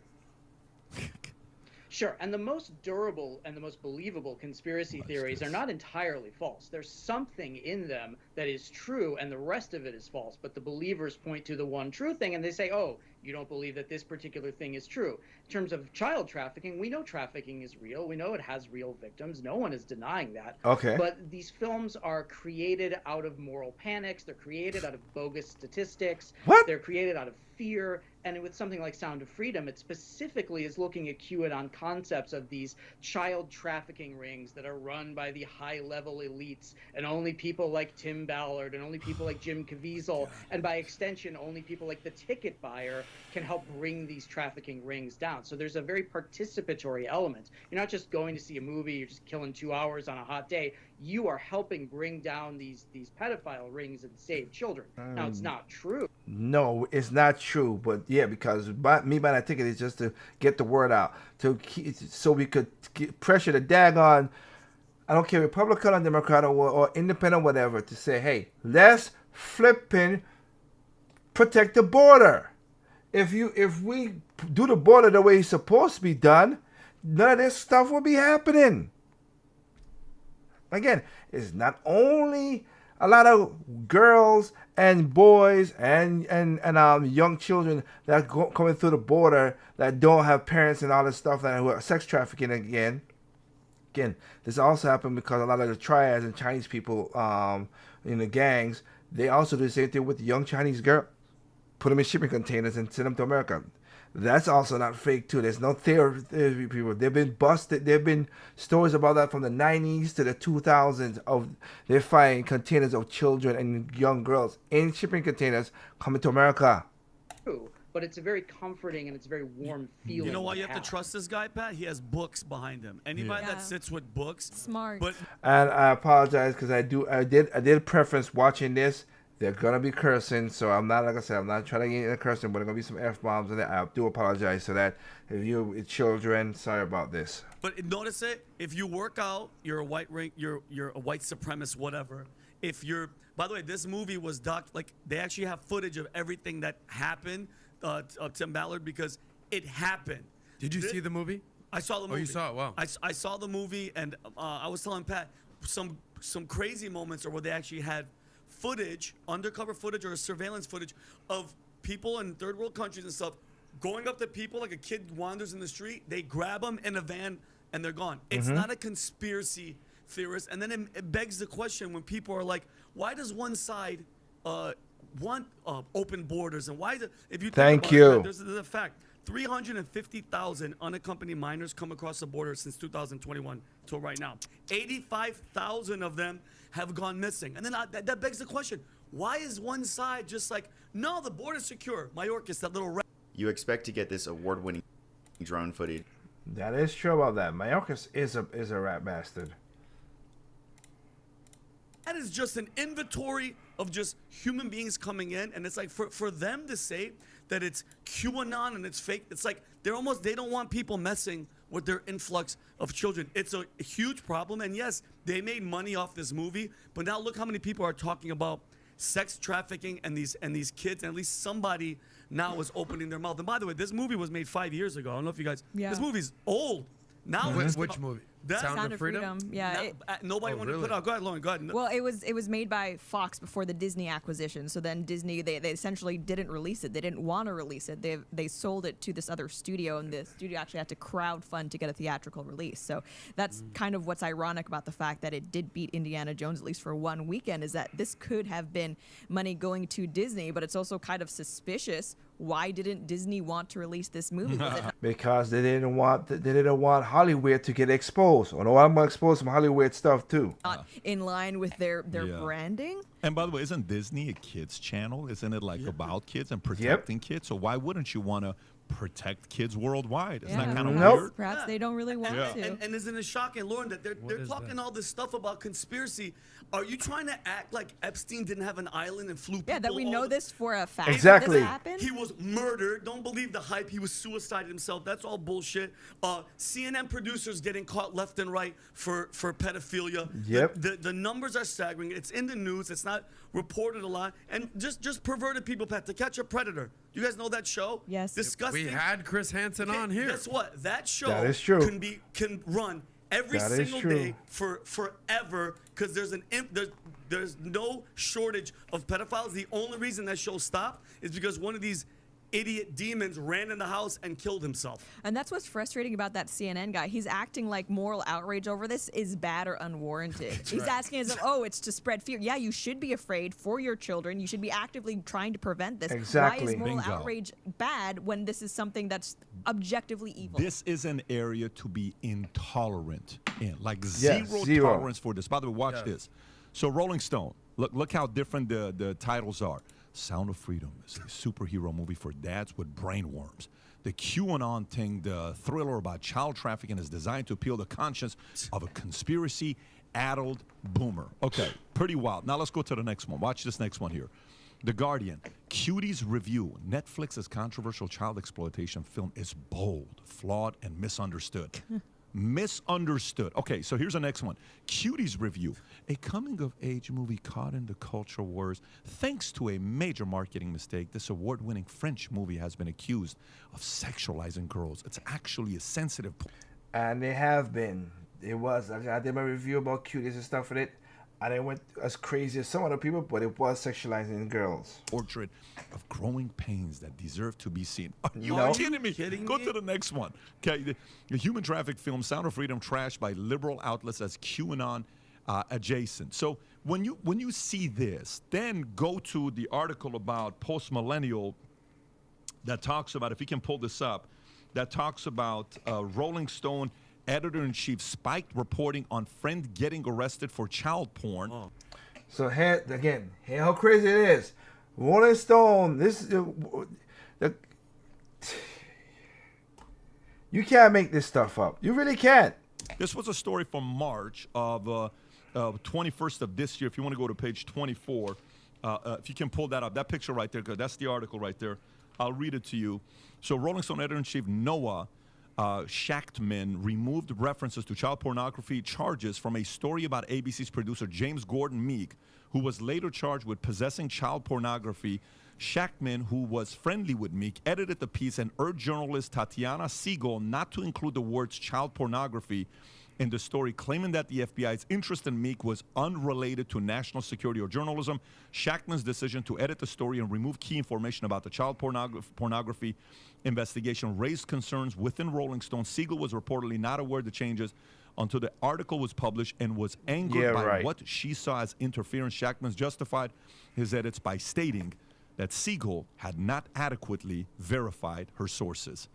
Sure, and the most durable and the most believable conspiracy theories are not entirely false. There's something in them that is true, and the rest of it is false. But the believers point to the one true thing, and they say, oh, you don't believe that this particular thing is true. In terms of child trafficking, we know trafficking is real. We know it has real victims. No one is denying that. Okay. But these films are created out of moral panics. They're created out of bogus statistics. What? They're created out of fear. And with something like Sound of Freedom, it specifically is looking at QAnon concepts of these child trafficking rings that are run by the high-level elites, and only people like Tim Ballard and only people like Jim Caviezel, and by extension, only people like the ticket buyer can help bring these trafficking rings down. So there's a very participatory element. You're not just going to see a movie, you're just killing 2 hours on a hot day. You are helping bring down these pedophile rings and save children. Now, it's not true. No, it's not true. But yeah, because me buying that ticket is just to get the word out, so we could pressure the daggone, I don't care, Republican or Democrat or independent, whatever, to say, hey, let's flipping protect the border. If we do the border the way it's supposed to be done, none of this stuff will be happening. again, it's not only a lot of girls and boys and young children that coming through the border that don't have parents and all this stuff that who are sex trafficking again. Again, this also happened because a lot of the triads and Chinese people in the gangs, they also do the same thing with the young Chinese girl. Put them in shipping containers and send them to America. That's also not fake too. There's no theory people. They've been busted. There've been stories about that from the 90s to the 2000s of they find containers of children and young girls in shipping containers coming to America. True, but it's a very comforting and it's a very warm feeling. You know why you have to trust this guy, Pat? He has books behind him. Anybody that sits with books, smart. But and I apologize because I did preference watching this. They're gonna be cursing, so I'm not, like I said, I'm not trying to get into cursing, but there's gonna be some F-bombs in there. I do apologize for that. If you're with children, sorry about this. But notice it. If you work out, you're a white you're a white supremacist, whatever. If you're, by the way, this movie was like they actually have footage of everything that happened to Ballard because it happened. Did you see the movie? I saw the movie. Oh, you saw it. Wow. I saw the movie, and I was telling Pat some crazy moments are where they actually had footage, undercover footage or surveillance footage of people in third world countries and stuff going up to people like a kid wanders in the street, they grab them in a van and they're gone. It's not a conspiracy theorist. And then it begs the question when people are like, why does one side want open borders? And why if you think about it, there's a fact. 350,000 unaccompanied minors come across the border since 2021 till right now. 85,000 of them have gone missing. And then that begs the question, why is one side just like, no, the border's secure? Mayorkas, that little... You expect to get this award-winning drone footage. That is true about that. Mayorkas is a rat bastard. That is just an inventory of just human beings coming in, and it's like for them to say that it's QAnon and it's fake, it's like they don't want people messing with their influx of children. It's a huge problem, and yes, they made money off this movie, but now look how many people are talking about sex trafficking and these kids, and at least somebody now is opening their mouth. And by the way, this movie was made 5 years ago. I don't know if you guys, this movie's old. Now which movie? Sound of Freedom. Yeah. Nobody wanted to put out. Go ahead, Lauren. Go ahead. Well, it was made by Fox before the Disney acquisition. So then Disney they essentially didn't release it. They didn't want to release it. They sold it to this other studio, and the studio actually had to crowdfund to get a theatrical release. So that's kind of what's ironic about the fact that it did beat Indiana Jones at least for one weekend, is that this could have been money going to Disney, but it's also kind of suspicious. Why didn't Disney want to release this movie? Because they didn't want Hollywood to get exposed. Oh no, I'm gonna expose some Hollywood stuff too. Not in line with their branding. And by the way, isn't Disney a kids channel? Isn't it like about kids and protecting kids? So why wouldn't you want to protect kids worldwide? Isn't that kind of weird? Perhaps they don't really want to. And isn't it shocking, Lauren, that they're talking all this stuff about conspiracy? Are you trying to act like Epstein didn't have an island and flew people? Yeah, that we know this for a fact. Exactly. He was murdered. Don't believe the hype. He was suicided himself. That's all bullshit. CNN producers getting caught left and right for pedophilia. Yep. The numbers are staggering. It's in the news. It's not reported a lot. And just perverted people, Pat, To Catch a Predator. You guys know that show? Yes. Disgusting. We had Chris Hansen on here. Guess what? That show That is true. can run every single day for forever because there's no shortage of pedophiles. The only reason that show stopped is because one of these idiot demons ran in the house and killed himself. And that's what's frustrating about that CNN guy. He's acting like moral outrage over this is bad or unwarranted. He's asking as if, it's to spread fear. Yeah, you should be afraid for your children. You should be actively trying to prevent this. Exactly. Why is moral outrage bad when this is something that's objectively evil? This is an area to be intolerant in. Like zero tolerance for this. By the way, watch this. So Rolling Stone, look how different the titles are. Sound of Freedom is a superhero movie for dads with brain worms. The QAnon thing, the thriller about child trafficking, is designed to appeal the conscience of a conspiracy-addled boomer. Okay, pretty wild. Now let's go to the next one. Watch this next one here. The Guardian, Cuties Review. Netflix's controversial child exploitation film is bold, flawed, and misunderstood. Misunderstood. Okay, so here's the next one. Cuties Review. A coming-of-age movie caught in the culture wars. Thanks to a major marketing mistake, this award-winning French movie has been accused of sexualizing girls. It's actually a sensitive point. And they have been. It was. I did my review about cuties and stuff with it. I didn't went as crazy as some other people, but it was sexualizing girls. Portrait of growing pains that deserve to be seen. Are you No. kidding me? Kidding Go me? to the next one. Okay, the human traffic film Sound of Freedom trashed by liberal outlets as QAnon adjacent. So when you see this, then go to the article about post-millennial that talks about, if you can pull this up, that talks about Rolling Stone editor-in-chief spiked reporting on friend getting arrested for child porn. Oh. So here how crazy it is. Rolling Stone, you can't make this stuff up. You really can't. This was a story from March of 21st of this year. If you want to go to page 24, if you can pull that up, that picture right there, 'cause that's the article right there. I'll read it to you. So Rolling Stone editor-in-chief Noah Shachtman removed references to child pornography charges from a story about ABC's producer James Gordon Meek, who was later charged with possessing child pornography. Shachtman, who was friendly with Meek, edited the piece and urged journalist Tatiana Siegel not to include the words child pornography in the story, claiming that the FBI's interest in Meek was unrelated to national security or journalism. Shachtman's decision to edit the story and remove key information about the child pornography investigation raised concerns within Rolling Stone. Siegel was reportedly not aware of the changes until the article was published and was angered by what she saw as interference. Shachtman justified his edits by stating that Siegel had not adequately verified her sources.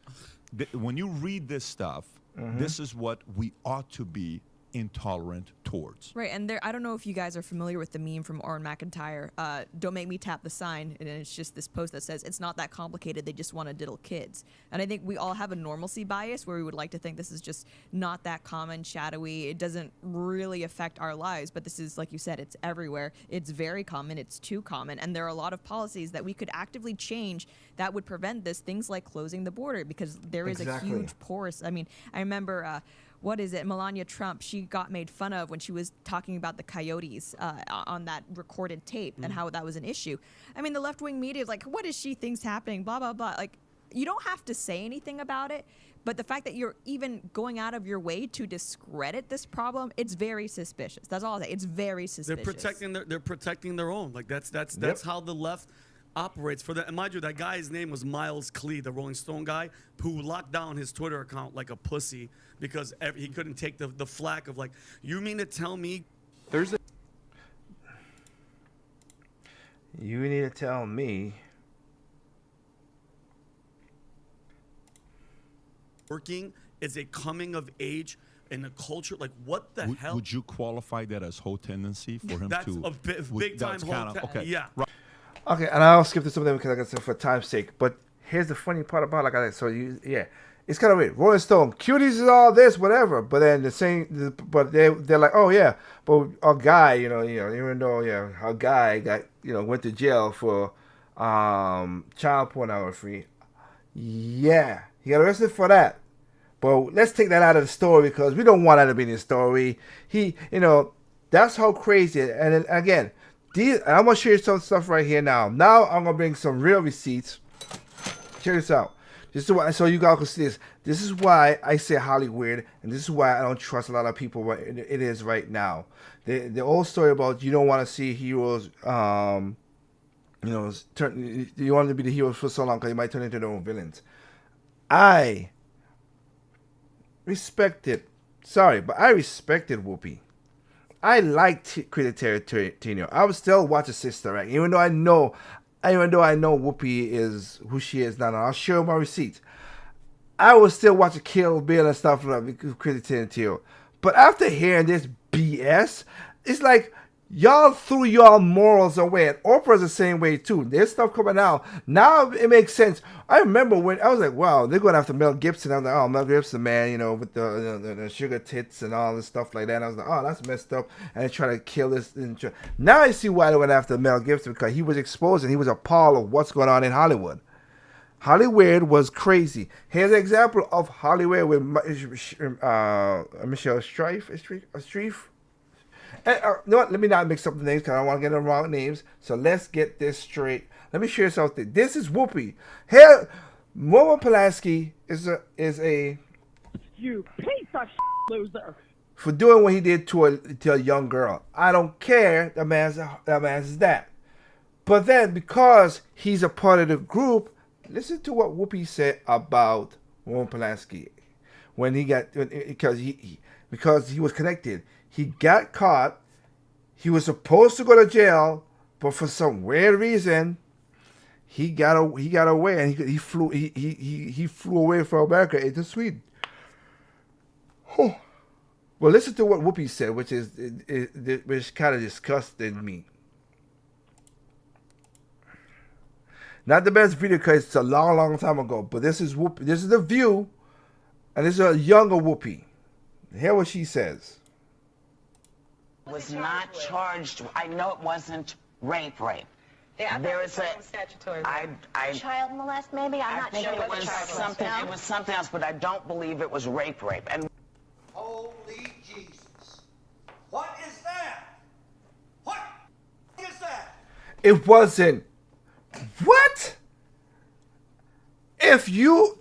When you read this stuff, this is what we ought to be intolerant towards. Right, and I don't know if you guys are familiar with the meme from Oren McIntyre, don't make me tap the sign, and it's just this post that says, it's not that complicated, they just want to diddle kids. And I think we all have a normalcy bias where we would like to think this is just not that common, shadowy, it doesn't really affect our lives, but this is, like you said, it's everywhere, it's very common, it's too common, and there are a lot of policies that we could actively change that would prevent this, things like closing the border, because there is a huge porous, I mean, I remember, what is it? Melania Trump, she got made fun of when she was talking about the coyotes on that recorded tape and how that was an issue. I mean, the left-wing media is like, what is she thinks happening, blah, blah, blah. Like, you don't have to say anything about it, but the fact that you're even going out of your way to discredit this problem, it's very suspicious. That's all I'll say. It's very suspicious. They're protecting their own. Like, that's how the left operates for that. And mind you, that guy's name was Miles Klee, the Rolling Stone guy, who locked down his Twitter account like a pussy because he couldn't take the flack of, like, you mean to tell me you need to tell me working is a coming of age in a culture, like, what the hell? Would you qualify that as hoe tendency for him that's to? That's a big time hoe. Okay. Yeah. Right. Okay, and I'll skip to some of them because I got for time's sake. But here's the funny part about it, like I said. So it's kind of weird. Rolling Stone, cuties is all this, whatever. But then they're like, oh yeah, but a guy, even though a guy went to jail for child pornography. Yeah, he got arrested for that. But let's take that out of the story because we don't want that to be in the story. That's how crazy. And then again. I'm going to show you some stuff right here now. Now I'm going to bring some real receipts. Check this out. This is why, so you guys can see this. This is why I say Hollywood, and this is why I don't trust a lot of people what it is right now. The old story about you don't want to see heroes, you want to be the heroes for so long because you might turn into their own villains. I respected Whoopi. I liked Quentin Tarantino. I would still watch a Sister Act, even though I know Whoopi is who she is now. I'll show you my receipts. I would still watch a Kill Bill and stuff like Quentin Tarantino. But after hearing this BS, it's like y'all threw y'all morals away. And Oprah's the same way too. There's stuff coming out. Now it makes sense. I remember when I was like, wow, they're going after Mel Gibson. I was like, oh, Mel Gibson, man, with the sugar tits and all this stuff like that. And I was like, oh, that's messed up. And they try to kill this. Now I see why they went after Mel Gibson, because he was exposed and he was a part of what's going on in Hollywood. Hollywood was crazy. Here's an example of Hollywood with Michelle Streif. And, you know what? Let me not mix up the names because I don't want to get the wrong names. So let's get this straight. Let me share something. This is Whoopi. Here, Roman Polanski is a you piece of loser. for doing what he did to a young girl. I don't care. That man's that. But then, because he's a part of the group, listen to what Whoopi said about Roman Polanski when he got because he was connected. He got caught. He was supposed to go to jail, but for some weird reason, he got away, and he flew away from America into Sweden. Oh. Well, listen to what Whoopi said, which kind of disgusted me. Not the best video because it's a long, long time ago. But this is Whoopi. This is The View, and this is a younger Whoopi. Hear what she says. Was not charged. I know it wasn't rape. Yeah, there is a statutory. Child molest, maybe. I'm not sure it was something. No? It was something else, but I don't believe it was rape. And Holy Jesus! What is that? What is that? It wasn't. What? If you,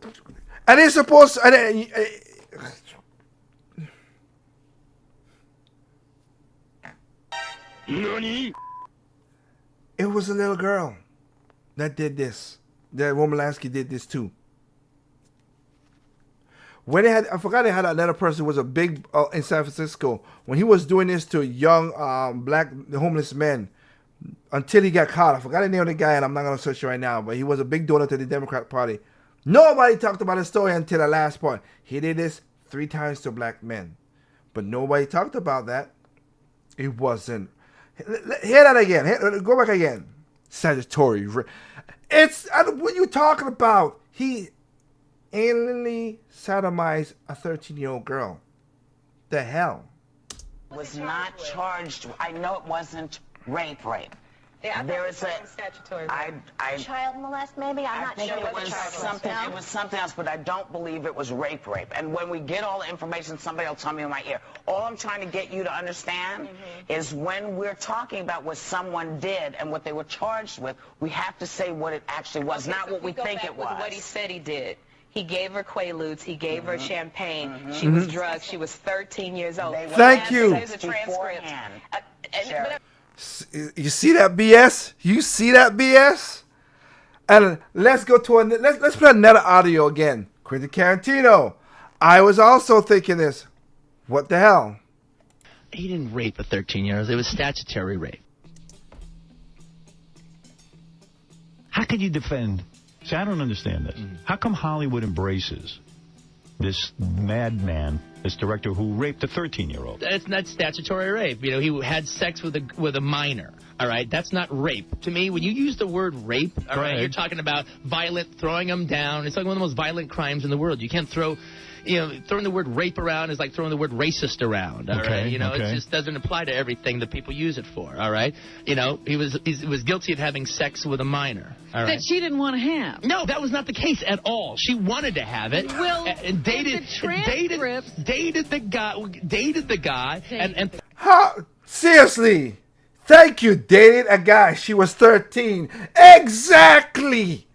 and it's supposed to, NANI? It was a little girl that did this. That Roman Polanski did this too. When I forgot they had another person who was a big in San Francisco when he was doing this to young black homeless men until he got caught. I forgot the name of the guy, and I'm not gonna search it right now. But he was a big donor to the Democrat Party. Nobody talked about his story until the last part. He did this 3 times to black men, but nobody talked about that. It wasn't. Hear that again. Go back again. Statutory. It's what you talking about. He anally sodomized a 13-year-old girl. The hell? was not charged. I know it wasn't rape. Yeah, there is a statutory. Child molest, maybe. I'm not sure it was something. No? It was something else, but I don't believe it was rape. And when we get all the information, somebody will tell me in my ear. All I'm trying to get you to understand is when we're talking about what someone did and what they were charged with, we have to say what it actually was, not what we think it was. What he said he did. He gave her Quaaludes. He gave her champagne. She was drugged. She was 13 years old. Thank you. There's a transcript. You see that BS? You see that BS? And let's go to let's play another audio again. Quentin Tarantino. I was also thinking this. What the hell? He didn't rape a 13-year-old. It was statutory rape. How could you defend? See, I don't understand this. How come Hollywood embraces this madman, this director who raped a 13-year-old? That's not statutory rape. You know, he had sex with a minor. All right, that's not rape. To me, when you use the word rape, all right, you're talking about violent, throwing them down. It's like one of the most violent crimes in the world. You can't throw, throwing the word rape around is like throwing the word racist around. All right, it just doesn't apply to everything that people use it for. All right, he was guilty of having sex with a minor. All right, that she didn't want to have. No, that was not the case at all. She wanted to have it. Well, and dated the guy, and how seriously? Thank you, dated a guy. She was 13. Exactly.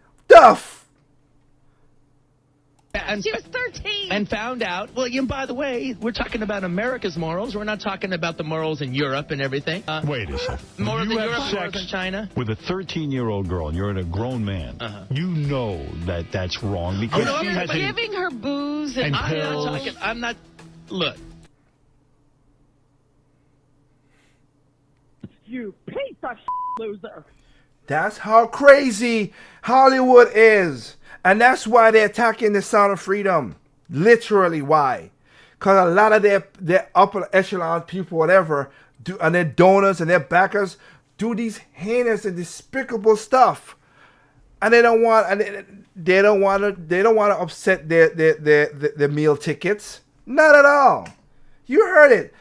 And she was 13. And found out. Well, by the way, we're talking about America's morals. We're not talking about the morals in Europe and everything. Wait a second. Morals in You have Europe, morals sex in China. with a 13-year-old girl, and you're a grown man. You know that that's wrong because she has giving her booze and pills. I'm not. Look. You piece of loser. That's how crazy Hollywood is. And that's why they're attacking the Sound of Freedom. Literally why. Because a lot of their upper echelon people, whatever, and their donors and their backers do these heinous and despicable stuff. And they don't want to upset their meal tickets. Not at all. You heard it.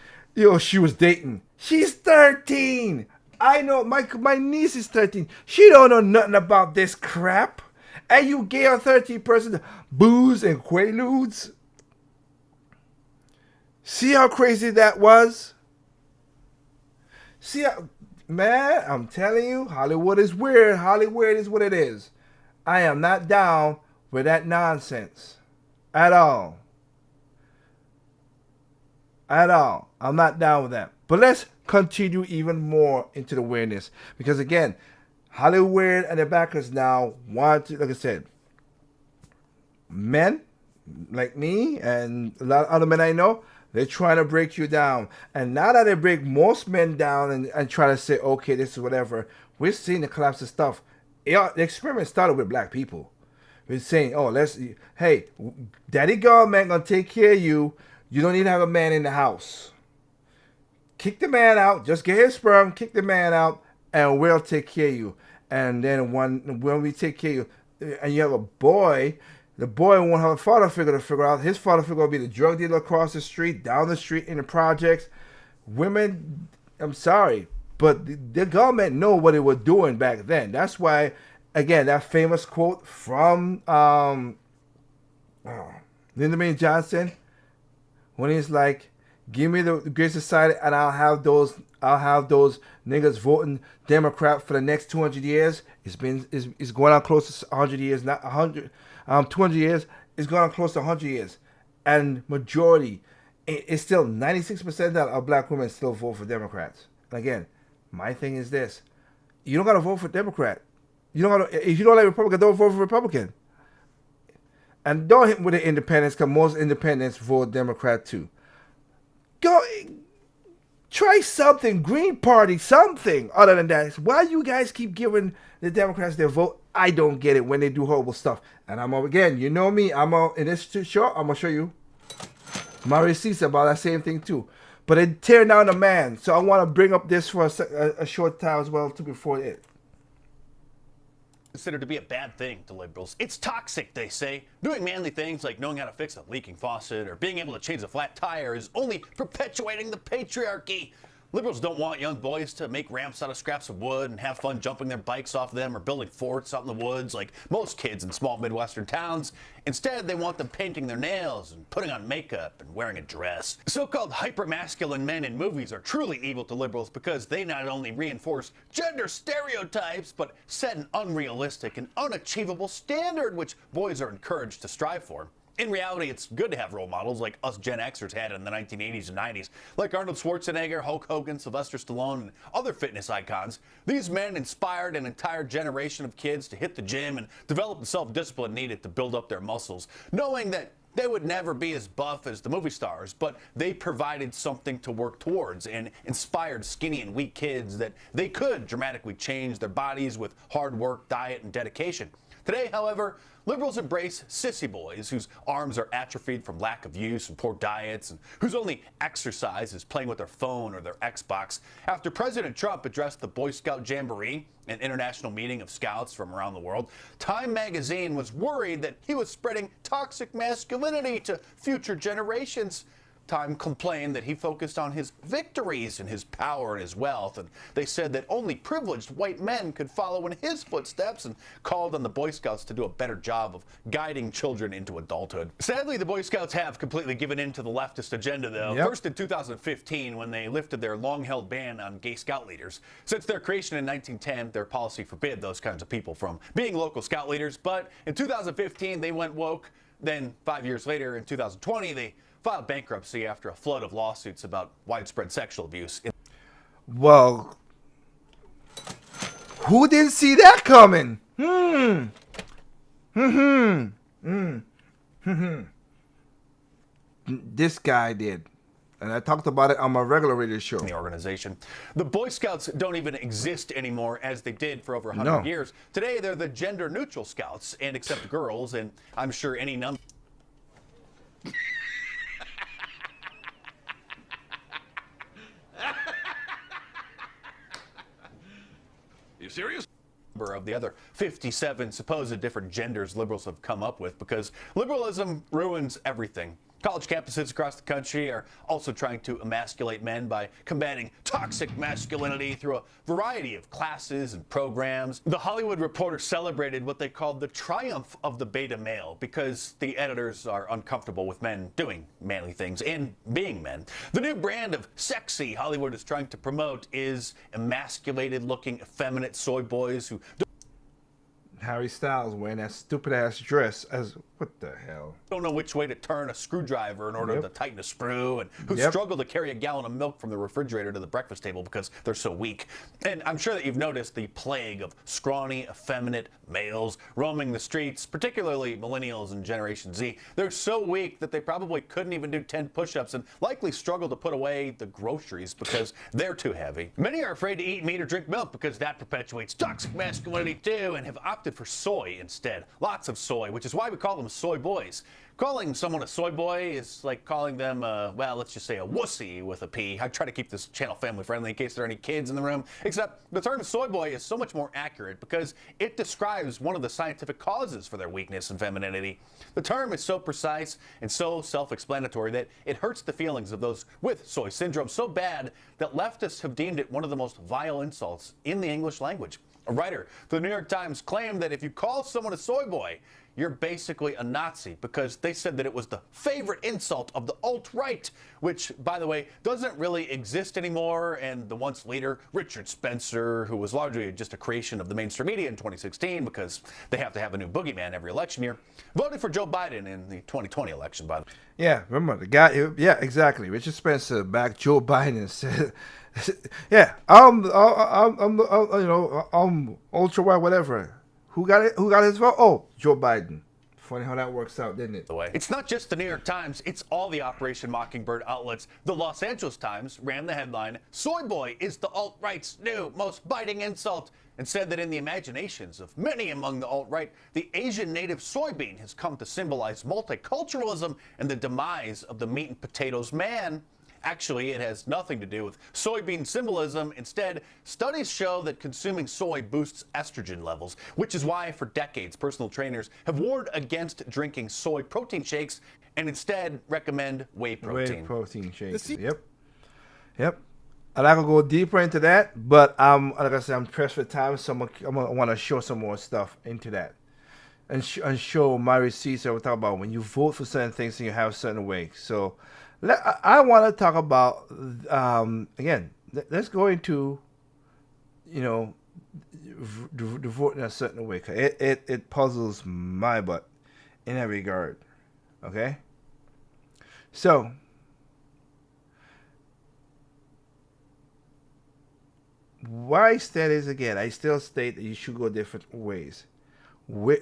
She was dating. She's 13. I know my niece is 13. She don't know nothing about this crap. And you gave a 13 person booze and Quaaludes. See how crazy that was? Man, I'm telling you, Hollywood is weird. Hollywood is what it is. I am not down with that nonsense at all. at all. I'm not down with that. But let's continue even more into the weirdness. Because again, Hollywood and their backers now want to, like I said, men like me and a lot of other men I know, they're trying to break you down. And now that they break most men down and try to say, okay, this is whatever, we're seeing the collapse of stuff. The experiment started with black people. We're saying, oh, hey, daddy government gonna take care of you. You don't need to have a man in the house. Kick the man out. Just get his sperm, kick the man out, and we'll take care of you. And then when we take care of you, and you have a boy, the boy won't have a father figure to figure out. His father figure will be the drug dealer across the street, down the street in the projects. Women, I'm sorry, but the government know what they were doing back then. That's why, again, that famous quote from Lyndon B. Johnson, when he's like, "Give me the Great Society, and I'll have those niggas voting Democrat for the next 200 years." It's going on close to 100 years, not 100. 200 years. It's going on close to 100 years, and majority, it's still 96% of black women still vote for Democrats. Again, my thing is this: you don't gotta vote for Democrat. You don't gotta, if you don't like Republican, don't vote for Republican. And don't hit with the independents, because most independents vote Democrat too. Go try something, Green Party, something other than that. Why you guys keep giving the Democrats their vote? I don't get it when they do horrible stuff. And again, you know me, in this show, I'm gonna show you my receipts about that same thing too. But they tear down the man. So I want to bring up this for a short time as well too before it. Considered to be a bad thing to liberals. It's toxic, they say. Doing manly things like knowing how to fix a leaking faucet or being able to change a flat tire is only perpetuating the patriarchy. Liberals don't want young boys to make ramps out of scraps of wood and have fun jumping their bikes off them or building forts out in the woods like most kids in small Midwestern towns. Instead, they want them painting their nails and putting on makeup and wearing a dress. So-called hypermasculine men in movies are truly evil to liberals because they not only reinforce gender stereotypes, but set an unrealistic and unachievable standard which boys are encouraged to strive for. In reality, it's good to have role models like us Gen Xers had in the 1980s and 90s, like Arnold Schwarzenegger, Hulk Hogan, Sylvester Stallone, and other fitness icons. These men inspired an entire generation of kids to hit the gym and develop the self-discipline needed to build up their muscles, knowing that they would never be as buff as the movie stars, but they provided something to work towards and inspired skinny and weak kids that they could dramatically change their bodies with hard work, diet, and dedication. Today, however, liberals embrace sissy boys whose arms are atrophied from lack of use and poor diets and whose only exercise is playing with their phone or their Xbox. After President Trump addressed the Boy Scout Jamboree, an international meeting of scouts from around the world, Time magazine was worried that he was spreading toxic masculinity to future generations. Time complained that he focused on his victories and his power and his wealth, and they said that only privileged white men could follow in his footsteps and called on the Boy Scouts to do a better job of guiding children into adulthood. Sadly, the Boy Scouts have completely given in to the leftist agenda, though. Yep. First in 2015, when they lifted their long-held ban on gay scout leaders. Since their creation in 1910, their policy forbid those kinds of people from being local scout leaders, but in 2015, they went woke. Then 5 years later, in 2020, they filed bankruptcy after a flood of lawsuits about widespread sexual abuse. Well, who didn't see that coming? This guy did. And I talked about it on my regular radio show. The organization. The Boy Scouts don't even exist anymore as they did for over 100 No. years. Today, they're the gender-neutral scouts and accept girls, and I'm sure any number... You serious? Of the other 57 supposed different genders liberals have come up with, because liberalism ruins everything. College campuses across the country are also trying to emasculate men by combating toxic masculinity through a variety of classes and programs. The Hollywood Reporter celebrated what they called the triumph of the beta male because the editors are uncomfortable with men doing manly things and being men. The new brand of sexy Hollywood is trying to promote is emasculated-looking, effeminate soy boys who... Harry Styles wearing that stupid ass dress as what the hell? Don't know which way to turn a screwdriver in order to tighten a screw, and who struggle to carry a gallon of milk from the refrigerator to the breakfast table because they're so weak. And I'm sure that you've noticed the plague of scrawny, effeminate males roaming the streets, particularly millennials and Generation Z. They're so weak that they probably couldn't even do 10 push-ups and likely struggle to put away the groceries because they're too heavy. Many are afraid to eat meat or drink milk because that perpetuates toxic masculinity too, and have opted for soy instead. Lots of soy, which is why we call them soy boys. Calling someone a soy boy is like calling them, well, let's just say a wussy with a P. I try to keep this channel family friendly in case there are any kids in the room, except the term soy boy is so much more accurate because it describes one of the scientific causes for their weakness and femininity. The term is so precise and so self-explanatory that it hurts the feelings of those with soy syndrome so bad that leftists have deemed it one of the most vile insults in the English language. A writer for the New York Times claimed that if you call someone a soy boy, you're basically a Nazi, because they said that it was the favorite insult of the alt-right, which, by the way, doesn't really exist anymore. And the once leader, Richard Spencer, who was largely just a creation of the mainstream media in 2016 because they have to have a new boogeyman every election year, voted for Joe Biden in the 2020 election, by the way. Yeah, remember the guy? Yeah, exactly. Richard Spencer backed Joe Biden and said, "Yeah, I'm ultra white, whatever." Who got it? Who got his vote? Oh, Joe Biden. Funny how that works out, didn't it? It's not just the New York Times, it's all the Operation Mockingbird outlets. The Los Angeles Times ran the headline, "Soy boy is the alt-right's new most biting insult," and said that in the imaginations of many among the alt-right, the Asian native soybean has come to symbolize multiculturalism and the demise of the meat and potatoes man. Actually, it has nothing to do with soybean symbolism. Instead, studies show that consuming soy boosts estrogen levels, which is why for decades personal trainers have warned against drinking soy protein shakes and instead recommend whey protein. Whey protein shakes. Yep. And I can go deeper into that, but like I said, I'm pressed for time, so I want to show some more stuff into that. And show my receipts that we talk about when you vote for certain things and you have a certain way. So I want to talk about, again, let's go into, the vote in a certain way. It puzzles my butt in that regard. Okay? So, why I state is, again, I still state that you should go different ways.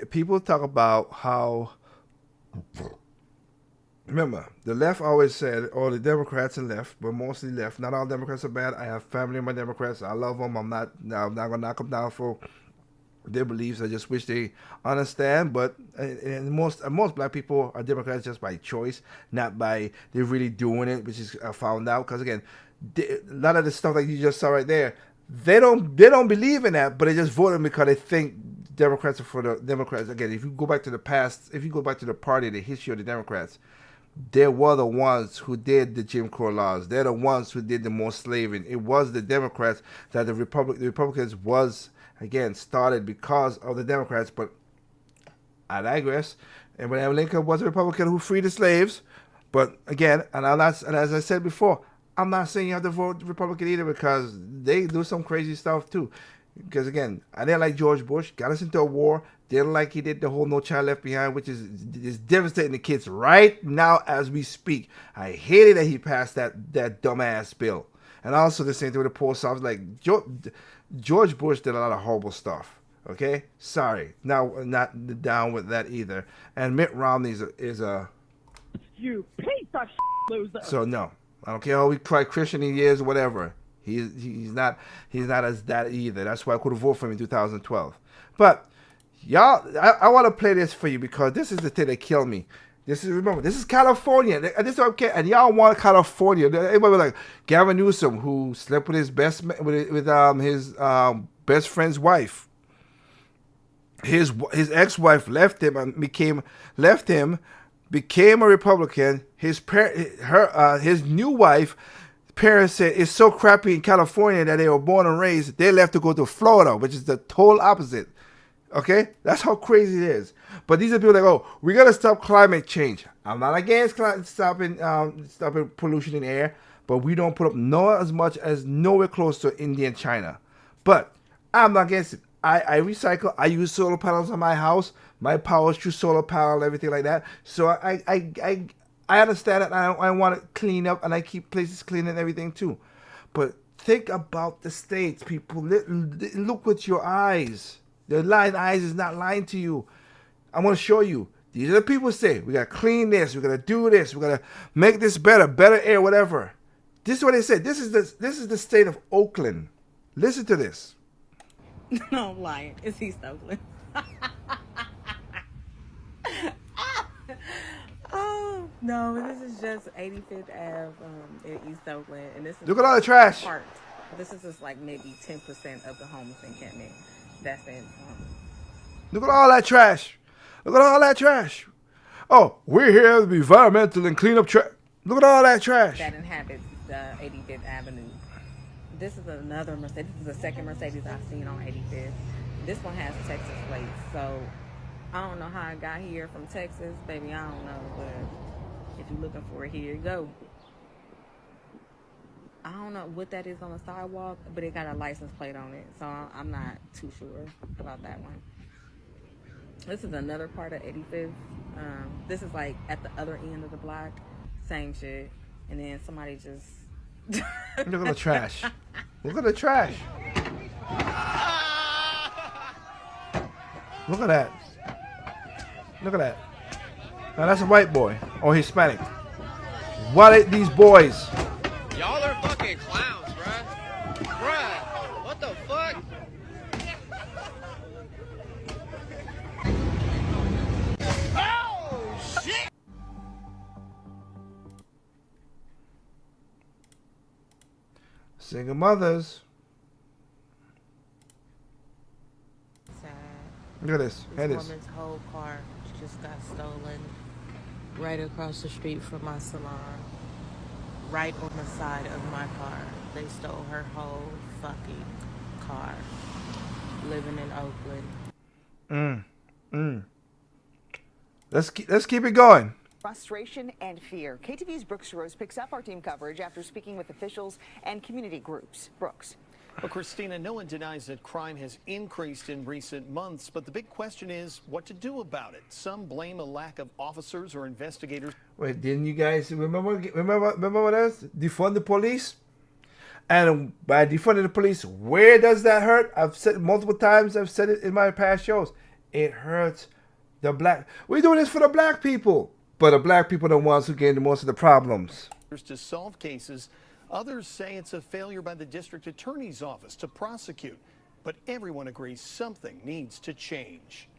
People talk about how... Remember, the left always said, oh, the Democrats and left, but mostly left. Not all Democrats are bad. I have family in my Democrats. I love them. I'm not going to knock them down for their beliefs. I just wish they understand. But and most black people are Democrats just by choice, not by they're really doing it, which is I found out. Because, again, a lot of the stuff that you just saw right there, they don't believe in that, but they just voted because they think Democrats are for the Democrats. Again, if you go back to the past, if you go back to the party, the history of the Democrats, they were the ones who did the Jim Crow laws. They're the ones who did the more slaving. It was the Democrats that the Republicans was, again, started because of the Democrats. But I digress. Abraham Lincoln was a Republican who freed the slaves. But again, and as I said before, I'm not saying you have to vote Republican either because they do some crazy stuff too. Because again, I didn't like George Bush. Got us into a war. Didn't like he did the whole No Child Left Behind, which is devastating the kids right now as we speak. I hated that he passed that dumbass bill. And also the same thing with the post office. Like George Bush did a lot of horrible stuff. Okay, sorry, not down with that either. And Mitt Romney is a you piece of loser. So no, I don't care how quite Christian he is, whatever. He's not as that either. That's why I couldn't vote for him in 2012. But y'all, I want to play this for you because this is the thing that killed me. This is California. This is okay, and y'all want California. Everybody was like Gavin Newsom, who slept with his best friend's wife. His ex-wife left him and became a Republican. His new wife. Parents said it's so crappy in California that they were born and raised. They left to go to Florida, which is the total opposite. Okay, that's how crazy it is. But these are people like, oh, we gotta stop climate change. I'm not against stopping pollution in the air, but we don't put up nowhere close to India and China. But I'm not against it. I recycle. I use solar panels on my house. My power is through solar panel, everything like that. So I understand it. I want to clean up, and I keep places clean and everything too. But think about the states, people. Look with your eyes. The lying eyes is not lying to you. I'm going to show you. These are the people who say, we got to clean this, we got to do this, we got to make this better air, whatever. This is what they said. This is the state of Oakland. Listen to this. No, I'm lying. It's East Oakland. Oh, no, this is just 85th Ave in East Oakland. And this is Look at all the trash. Part. This is just like maybe 10% of the homeless encampment. That's in. Look at all that trash. Look at all that trash. Oh, we're here to be environmental and clean up trash. Look at all that trash. That inhabits 85th Avenue. This is another Mercedes. This is the second Mercedes I've seen on 85th. This one has Texas plates. So I don't know how I got here from Texas. Baby, I don't know. But if you're looking for it, here you go. I don't know what that is on the sidewalk, but it got a license plate on it. So I'm not too sure about that one. This is another part of 85th. This is like at the other end of the block. Same shit. And then somebody just... Look at the trash. Look at the trash. Look at that. Look at that. Now that's a white boy or Hispanic. What are these boys? Y'all are fucking clowns, bruh. Bruh, what the fuck? Oh, shit! Single mothers. Sad. Look at this. Hear This this. woman's whole car just got stolen right across the street from my salon. Right on the side of my car. They stole her whole fucking car. Living in Oakland. Let's keep it going. Frustration and fear. KTV's Brooks Rose picks up our team coverage after speaking with officials and community groups. Brooks. Well, Christina, no one denies that crime has increased in recent months, but the big question is what to do about it. Some blame a lack of officers or investigators. Wait, didn't you guys remember what else? Defund the police? And by defunding the police, where does that hurt? I've said it multiple times. I've said it in my past shows. It hurts the black. We're doing this for the black people. But the black people are the ones who get the most of the problems. To solve cases. Others say it's a failure by the district attorney's office to prosecute. But everyone agrees something needs to change.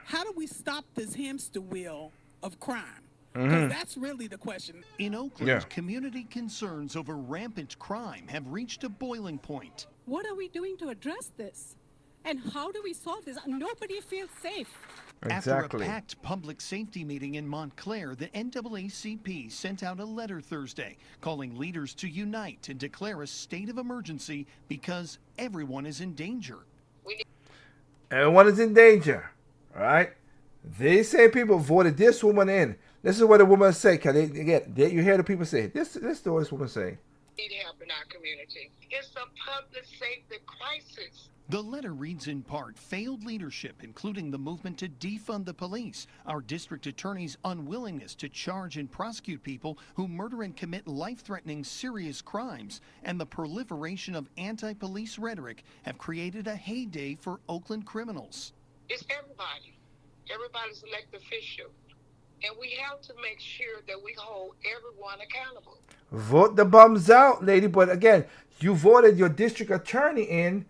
How do we stop this hamster wheel of crime? Because that's really the question. In Oakland, community concerns over rampant crime have reached a boiling point. What are we doing to address this? And how do we solve this? Nobody feels safe. After a packed public safety meeting in Montclair, the NAACP sent out a letter Thursday calling leaders to unite and declare a state of emergency because everyone is in danger. Everyone is in danger, all right? They say people voted this woman in. This is what the woman say. You hear the people say, this is what this woman say. Need help in our community. It's a public safety crisis. The letter reads in part, failed leadership, including the movement to defund the police, our district attorney's unwillingness to charge and prosecute people who murder and commit life-threatening serious crimes, and the proliferation of anti-police rhetoric have created a heyday for Oakland criminals. It's everybody. Everybody's elected official. And we have to make sure that we hold everyone accountable. Vote the bums out, lady. But again, you voted your district attorney in.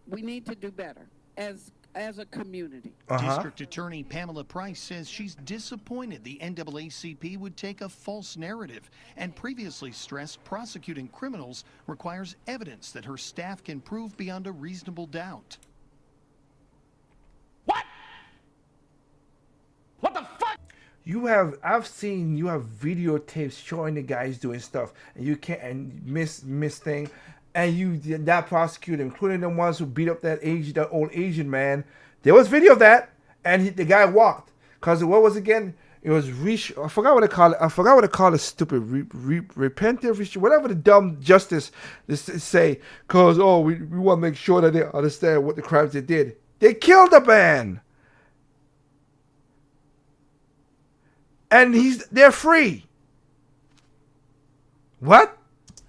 We need to do better as a community. District Attorney Pamela Price says she's disappointed the NAACP would take a false narrative and previously stressed prosecuting criminals requires evidence that her staff can prove beyond a reasonable doubt. What the fuck? I've seen you have videotapes showing the guys doing stuff and you can't and miss thing. And you did not prosecute, including the ones who beat up that old Asian man. There was video of that, and the guy walked. Because what was again? It was I forgot what they call it. I forgot what they call it. Stupid repentive, whatever the dumb justice say. Cause we want to make sure that they understand what the crimes they did. They killed the man, and they're free. What?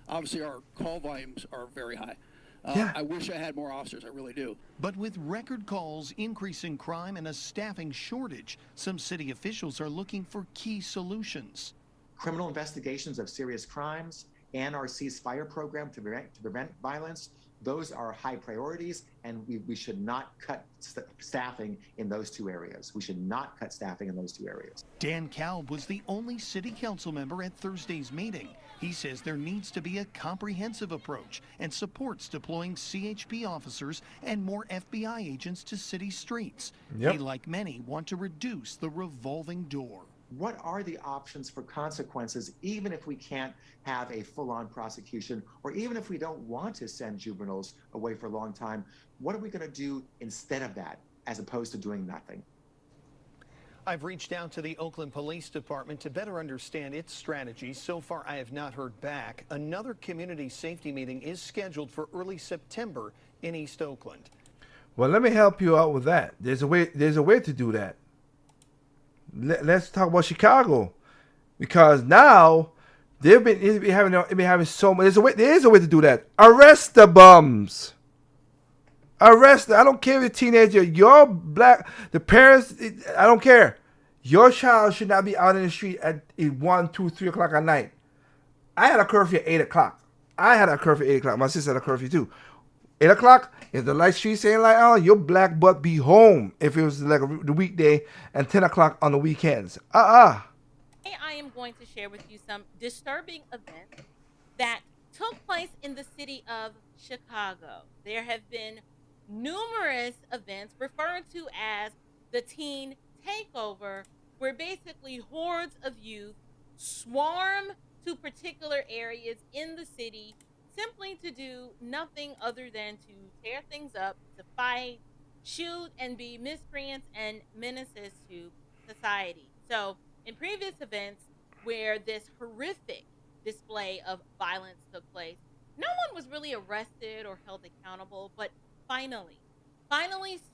Obviously, our call volumes are very high. Yeah. I wish I had more officers. I really do. But with record calls, increasing crime, and a staffing shortage, some city officials are looking for key solutions. Criminal investigations of serious crimes, NRC's fire program to prevent violence, those are high priorities, and we should not cut staffing in those two areas. We should not cut staffing in those two areas. Dan Kalb was the only city council member at Thursday's meeting. He says there needs to be a comprehensive approach and supports deploying CHP officers and more FBI agents to city streets. Yep. They, like many, want to reduce the revolving door. What are the options for consequences, even if we can't have a full-on prosecution, or even if we don't want to send juveniles away for a long time? What are we going to do instead of that, as opposed to doing nothing? I've reached out to the Oakland Police Department to better understand its strategy. So far, I have not heard back. Another community safety meeting is scheduled for early September in East Oakland. Well, let me help you out with that. There's a way to do that. Let's talk about Chicago, because now they've been having so much. There is a way to do that. Arrest the bums. Arrest. I don't care if you're a teenager, you're black. The parents, I don't care. Your child should not be out in the street at 1, 2, 3 o'clock at night. I had a curfew at 8 o'clock. My sister had a curfew too. 8 o'clock, if the light street saying like, oh, your black butt be home if it was like the weekday, and 10 o'clock on the weekends. I am going to share with you some disturbing events that took place in the city of Chicago. There have been numerous events referred to as the teen takeover, where basically hordes of youth swarm to particular areas in the city simply to do nothing other than to tear things up, to fight, shoot, and be miscreants and menaces to society. So in previous events where this horrific display of violence took place, no one was really arrested or held accountable, but finally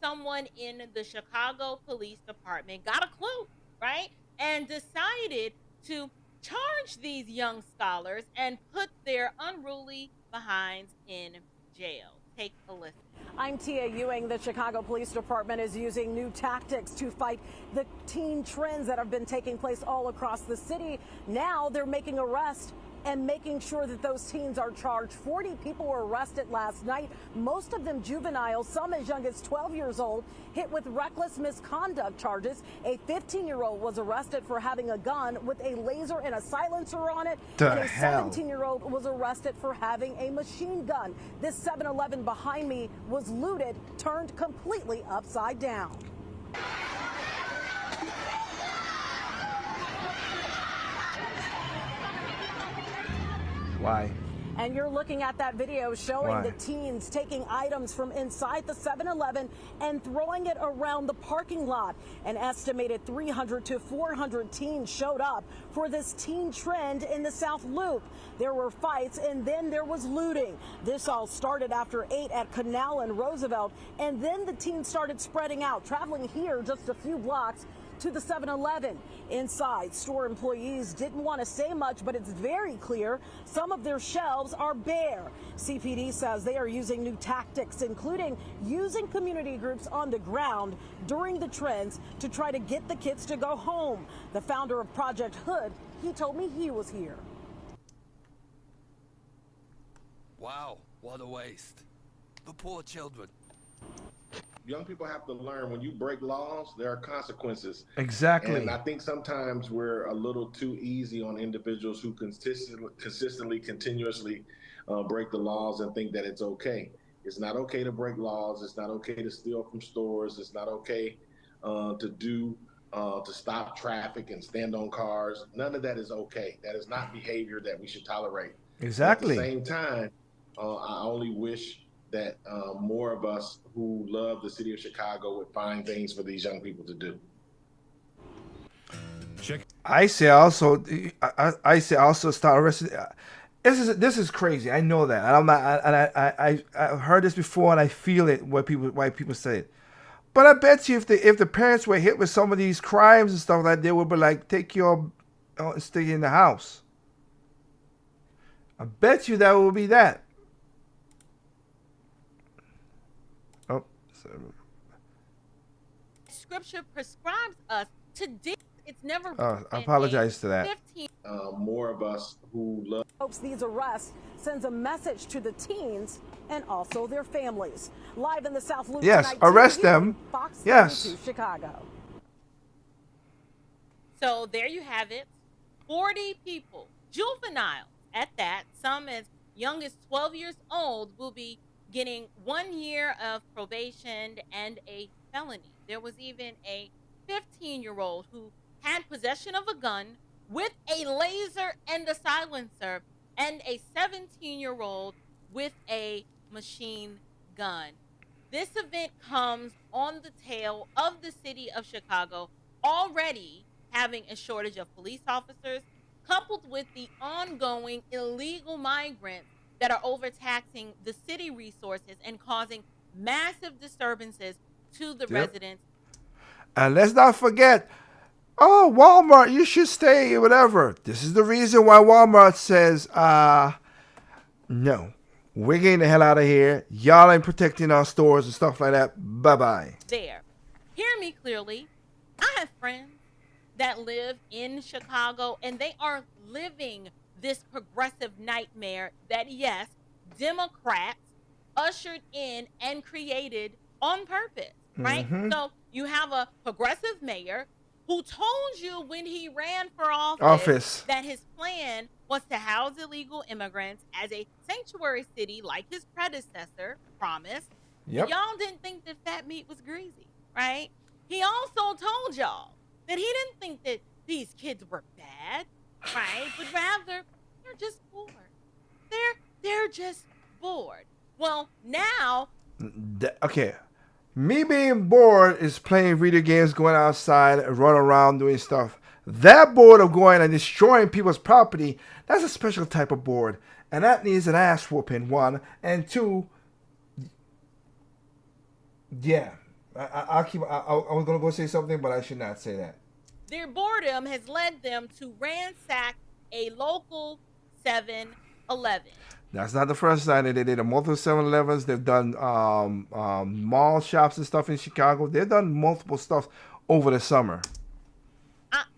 someone in the Chicago Police Department got a clue, right? And decided to charge these young scholars and put their unruly behinds in jail. Take a listen. I'm Tia Ewing. The Chicago Police Department is using new tactics to fight the teen trends that have been taking place all across the city. Now they're making arrests and making sure that those teens are charged. 40 people were arrested last night, most of them juveniles, some as young as 12 years old, hit with reckless misconduct charges. A 15-year-old was arrested for having a gun with a laser and a silencer on it. And a 17-year-old was arrested for having a machine gun. This 7-Eleven behind me was looted, turned completely upside down. Why? And you're looking at that video showing the teens taking items from inside the 7-Eleven and throwing it around the parking lot. An estimated 300 to 400 teens showed up for this teen trend in the South Loop. There were fights and then there was looting. This all started after 8 at Canal and Roosevelt, and then the teens started spreading out, traveling here just a few blocks to the 7-Eleven. Inside, store employees didn't want to say much, but it's very clear some of their shelves are bare. CPD says they are using new tactics, including using community groups on the ground during the trends to try to get the kids to go home. The founder of Project Hood, he told me he was here. Wow, what a waste. The poor children. Young people have to learn when you break laws, there are consequences. Exactly. And I think sometimes we're a little too easy on individuals who consistently, continuously break the laws and think that it's okay. It's not okay to break laws. It's not okay to steal from stores. It's not okay to stop traffic and stand on cars. None of that is okay. That is not behavior that we should tolerate. Exactly. At the same time, I only wish that more of us who love the city of Chicago would find things for these young people to do. I say also, I say also start arresting. This is crazy. I know that, and I'm not. And I heard this before, and I feel it. Why people say it. But I bet you, if the parents were hit with some of these crimes and stuff like that, they would be like, take your, stay in the house. I bet you that would be that. Oh, sorry. Scripture prescribes us to deal. It's never. I apologize to that. More of us who love. Hopes these arrests sends a message to the teens and also their families. Live in the South Loop Yes, tonight, arrest TV, them. Fox Yes. 32, Chicago. So there you have it. 40 people, juveniles at that, some as young as 12 years old, will be getting 1 year of probation and a felony. There was even a 15-year-old who had possession of a gun with a laser and a silencer, and a 17-year-old with a machine gun. This event comes on the tail of the city of Chicago already having a shortage of police officers, coupled with the ongoing illegal migrants that are overtaxing the city resources and causing massive disturbances to the residents. And let's not forget, oh, Walmart, you should stay, whatever. This is the reason why Walmart says, no, we're getting the hell out of here. Y'all ain't protecting our stores and stuff like that. Bye-bye. There. Hear me clearly. I have friends that live in Chicago, and they are living this progressive nightmare that, yes, Democrats ushered in and created on purpose, right? So you have a progressive mayor who told you when he ran for office that his plan was to house illegal immigrants as a sanctuary city like his predecessor promised. Yep. Y'all didn't think that fat meat was greasy, right? He also told y'all that he didn't think that these kids were bad, right? But rather, they're just bored. They're just bored. Well, now... Okay. Me being bored is playing video games, going outside, running around, doing stuff. That bored of going and destroying people's property, that's a special type of bored. And that needs an ass whooping, one. And two, yeah. I was going to go say something, but I should not say that. Their boredom has led them to ransack a local 7-Eleven. That's not the first time they did a multiple 7-Elevens. They've done mall shops and stuff in Chicago. They've done multiple stuff over the summer.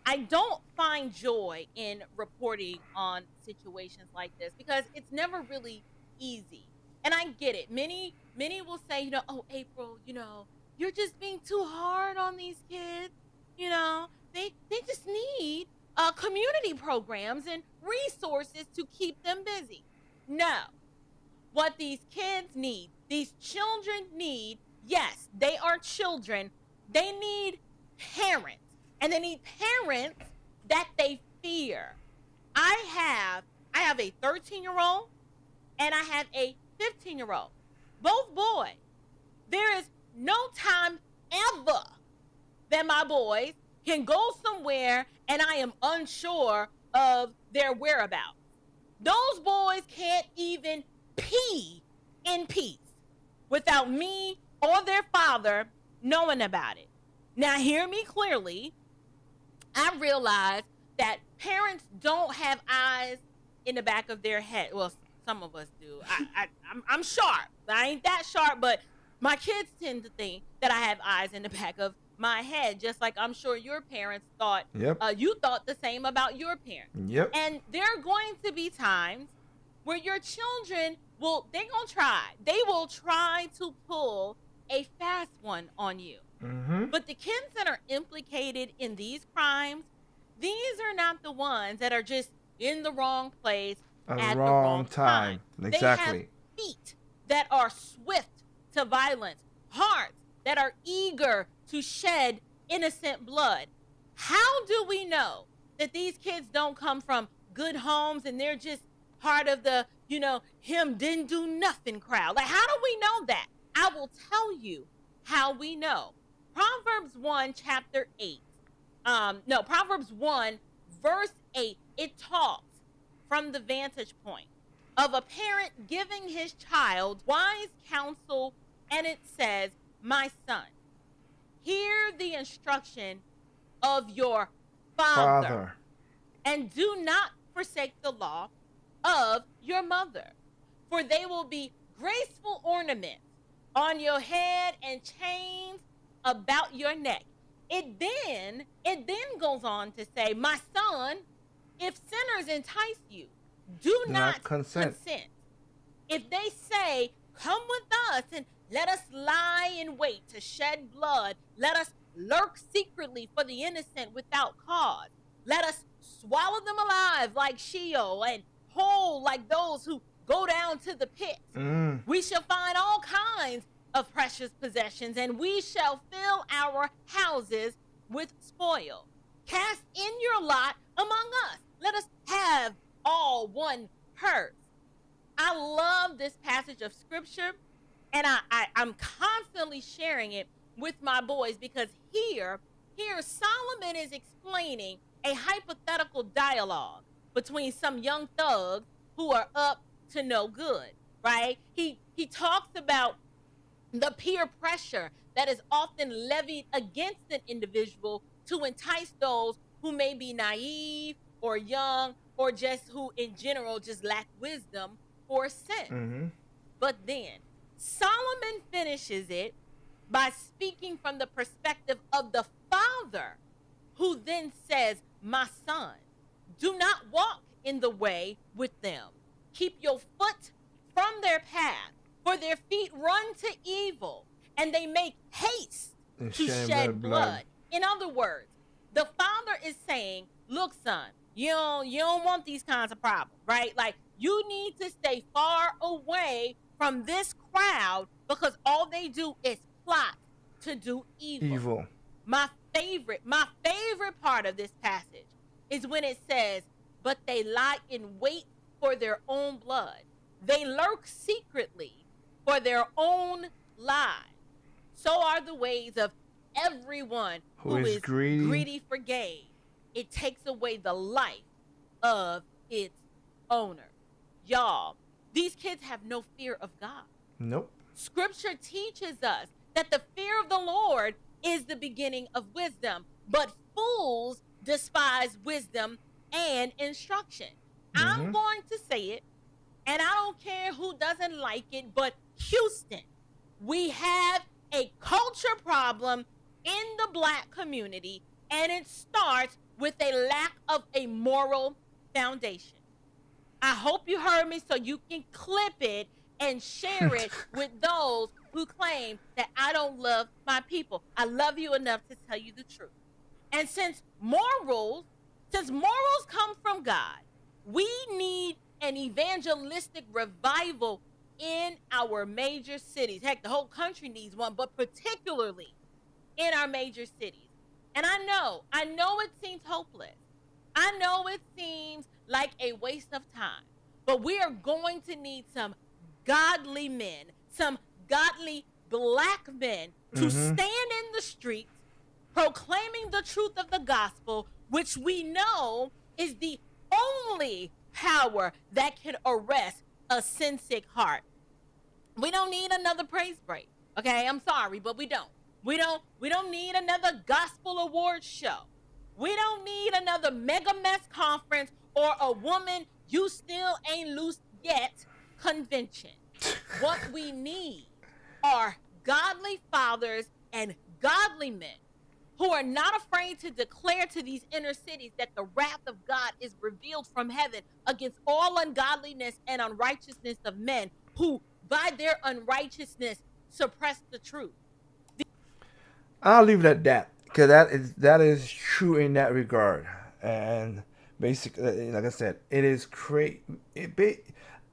I don't find joy in reporting on situations like this because it's never really easy. And I get it. Many will say, oh, April, you're just being too hard on these kids. They just need community programs and resources to keep them busy. No. What these kids need, these children need, yes, they are children. They need parents. And they need parents that they fear. I have a 13-year-old and I have a 15-year-old. Both boys. There is no time ever that my boys can go somewhere and I am unsure of their whereabouts. Those boys can't even pee in peace without me or their father knowing about it. Now, hear me clearly. I realize that parents don't have eyes in the back of their head. Well, some of us do. I'm sharp. I ain't that sharp, but my kids tend to think that I have eyes in the back of my head, just like I'm sure your parents thought. Yep. You thought the same about your parents. Yep. And there are going to be times where your children they're going to try. They will try to pull a fast one on you. But the kids that are implicated in these crimes, these are not the ones that are just in the wrong place at the wrong time. Exactly. They have feet that are swift to violence, hearts that are eager to shed innocent blood. How do we know that these kids don't come from good homes and they're just part of the, him didn't do nothing crowd? Like, how do we know that? I will tell you how we know. Proverbs 1, chapter 8 No, Proverbs 1, verse 8, it talks from the vantage point of a parent giving his child wise counsel, and it says, my son, hear the instruction of your father, and do not forsake the law of your mother, for they will be graceful ornaments on your head and chains about your neck. It then goes on to say, my son, if sinners entice you, do not consent. If they say, come with us and let us lie in wait to shed blood, let us lurk secretly for the innocent without cause, let us swallow them alive like Sheol and whole like those who go down to the pit. We shall find all kinds of precious possessions, and we shall fill our houses with spoil. Cast in your lot among us. Let us have all one purse. I love this passage of scripture, and I'm constantly sharing it with my boys, because here Solomon is explaining a hypothetical dialogue between some young thugs who are up to no good, right? He talks about the peer pressure that is often levied against an individual to entice those who may be naive or young, or just who in general just lack wisdom or sense. But then Solomon finishes it by speaking from the perspective of the father, who then says, my son, do not walk in the way with them. Keep your foot from their path, for their feet run to evil, and they make haste to shed blood. In other words, the father is saying, look, son, you don't want these kinds of problems, right? Like, you need to stay far away from this crowd, because all they do is plot to do evil. My favorite part of this passage is when it says, but they lie in wait for their own blood. They lurk secretly for their own lives. So are the ways of everyone who is greedy for gain. It takes away the life of its owner. Y'all, these kids have no fear of God. Nope. Scripture teaches us that the fear of the Lord is the beginning of wisdom, but fools despise wisdom and instruction. I'm going to say it, and I don't care who doesn't like it, but Houston, we have a culture problem in the black community, and it starts with a lack of a moral foundation. I hope you heard me, so you can clip it and share it with those who claim that I don't love my people. I love you enough to tell you the truth. And since morals come from God, we need an evangelistic revival in our major cities. Heck, the whole country needs one, but particularly in our major cities. And I know it seems hopeless. I know it seems like a waste of time, but we are going to need some godly men, some godly black men to stand in the streets proclaiming the truth of the gospel, which we know is the only power that can arrest a sin-sick heart. We don't need another praise break. Okay, I'm sorry, but we don't. We don't need another gospel awards show. We don't need another mega mess conference or a woman you still ain't loose yet convention. What we need are godly fathers and godly men who are not afraid to declare to these inner cities that the wrath of God is revealed from heaven against all ungodliness and unrighteousness of men who, by their unrighteousness, suppress the truth. I'll leave it at that, because that is true in that regard. And basically, like I said, it is crazy.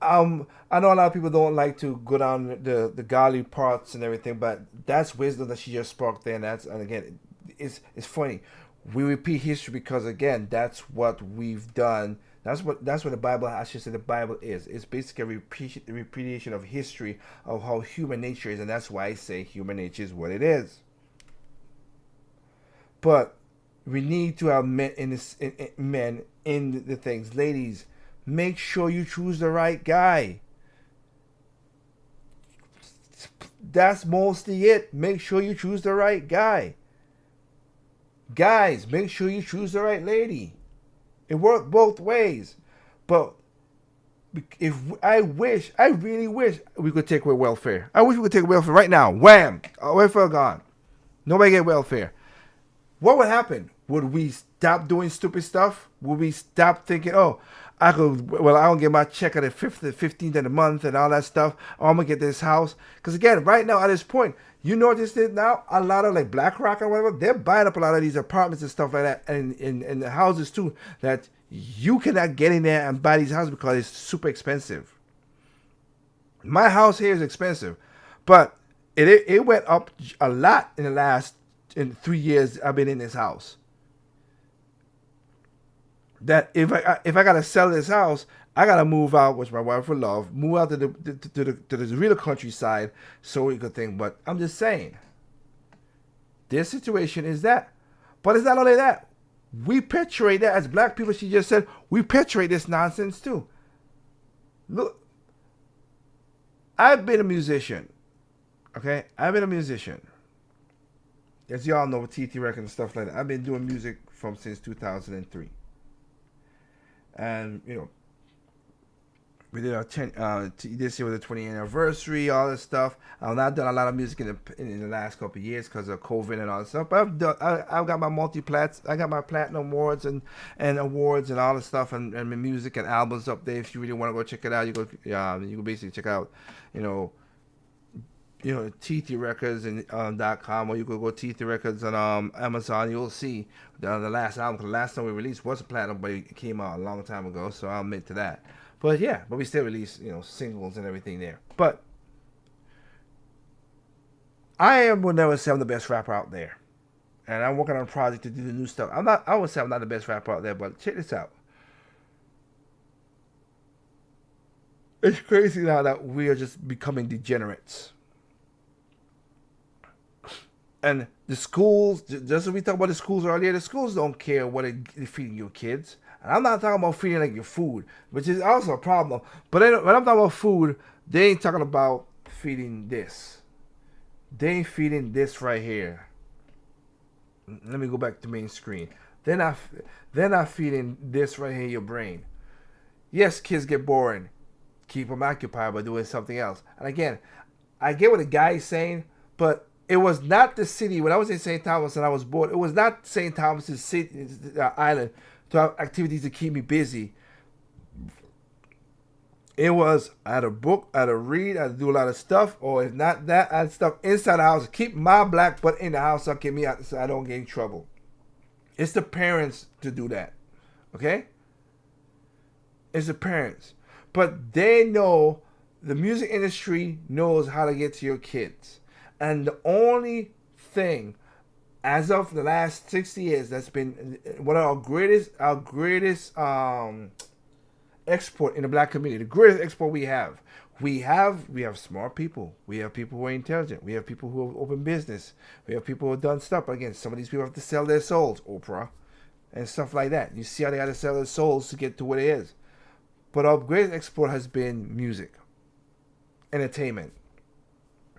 I know a lot of people don't like to go down the godly parts and everything, but that's wisdom that she just spoke there. And again, it's funny. We repeat history because, again, that's what we've done. That's what the Bible, I should say, the Bible is. It's basically a repetition of history of how human nature is, and that's why I say human nature is what it is. But We need to have men men in the things. Ladies, make sure you choose the right guy. That's mostly it. Make sure you choose the right guy. Guys, make sure you choose the right lady. It works both ways. But if I really wish we could take away welfare. I wish we could take welfare right now. Wham! Welfare gone. Nobody get welfare. What would happen? Would we stop doing stupid stuff? Would we stop thinking, oh, I don't get my check at the 15th of the month and all that stuff. Oh, I'm going to get this house. Because again, right now at this point, you notice it now, a lot of like BlackRock or whatever, they're buying up a lot of these apartments and stuff like that. And the houses too, that you cannot get in there and buy these houses because it's super expensive. My house here is expensive. But it went up a lot in the last 3 years I've been in this house. That if I gotta sell this house, I gotta move out, which my wife would love, move out to the real countryside, so we could think. But I'm just saying, this situation is that. But it's not only that. We perpetuate that as black people. She just said we perpetuate this nonsense too. Look, I've been a musician. Okay, I've been a musician. As y'all know, with TT Records and stuff like that, I've been doing music since 2003. And, you know, we did our this year was the 20th anniversary, all this stuff. I've not done a lot of music in the last couple of years because of COVID and all this stuff. But I've got my multi-plats. I got my platinum awards and awards and all this stuff and my music and albums up there. If you really want to go check it out, you can basically check out, TT Records and .com, or you could go TT Records on Amazon. You'll see the last album. The last time we released was a platinum, but it came out a long time ago, so I'll admit to that. But yeah, we still release singles and everything there. But I will never say I'm the best rapper out there, and I'm working on a project to do the new stuff. I would say I'm not the best rapper out there, but check this out. It's crazy now that we are just becoming degenerates. And the schools, just as we talked about the schools earlier, the schools don't care what they're feeding your kids. And I'm not talking about feeding like your food, which is also a problem. But when I'm talking about food, they ain't talking about feeding this. They ain't feeding this right here. Let me go back to main screen. They're not feeding this right here in your brain. Yes, kids get boring. Keep them occupied by doing something else. And again, I get what the guy is saying, but it was not the city. When I was in St. Thomas and I was bored, it was not St. Thomas's city, island to have activities to keep me busy. It was I had a book, I had to read, I had to do a lot of stuff, or if not that, I had stuff inside the house. Keep my black butt in the house so get me out so I don't get in trouble. It's the parents to do that. Okay? It's the parents. But they know, the music industry knows how to get to your kids. And the only thing, as of the last 60 years, that's been one of our greatest export in the black community, the greatest export we have. We have smart people. We have people who are intelligent. We have people who have open business. We have people who have done stuff. Again, some of these people have to sell their souls, Oprah, and stuff like that. You see how they got to sell their souls to get to what it is. But our greatest export has been music, entertainment.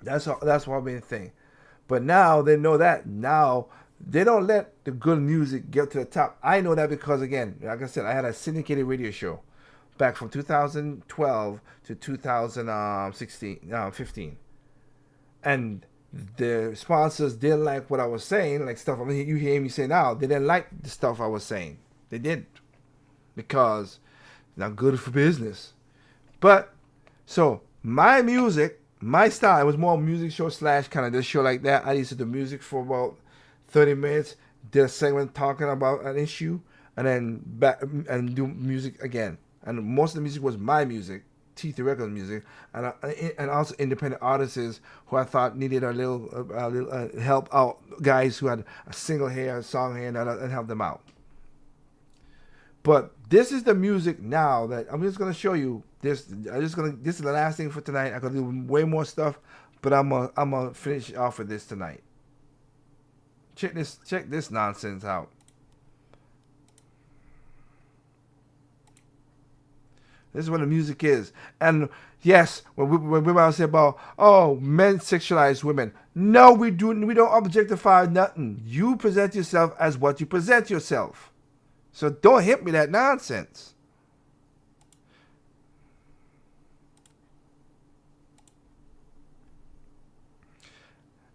That's what been the thing. But now they know that. Now they don't let the good music get to the top. I know that because, again, like I said, I had a syndicated radio show back from 2012 to 2015. And the sponsors didn't like what I was saying, like stuff you hear me say now. They didn't like the stuff I was saying. They didn't. Because it's not good for business. But, so, my music, my style, it was more music show / kind of this show like that. I used to do music for about 30 minutes, did a segment talking about an issue, and then back and do music again. And most of the music was my music, TT Records music, and also independent artists who I thought needed a little help out, guys who had a single here, a song here, and help them out. But this is the music now that I'm just gonna show you. This is the last thing for tonight. I could do way more stuff, but I'm gonna finish off with this tonight. Check this nonsense out. This is what the music is. And yes, when women say about, oh, men sexualize women. No, we don't objectify nothing. You present yourself as what you present yourself. So don't hit me that nonsense.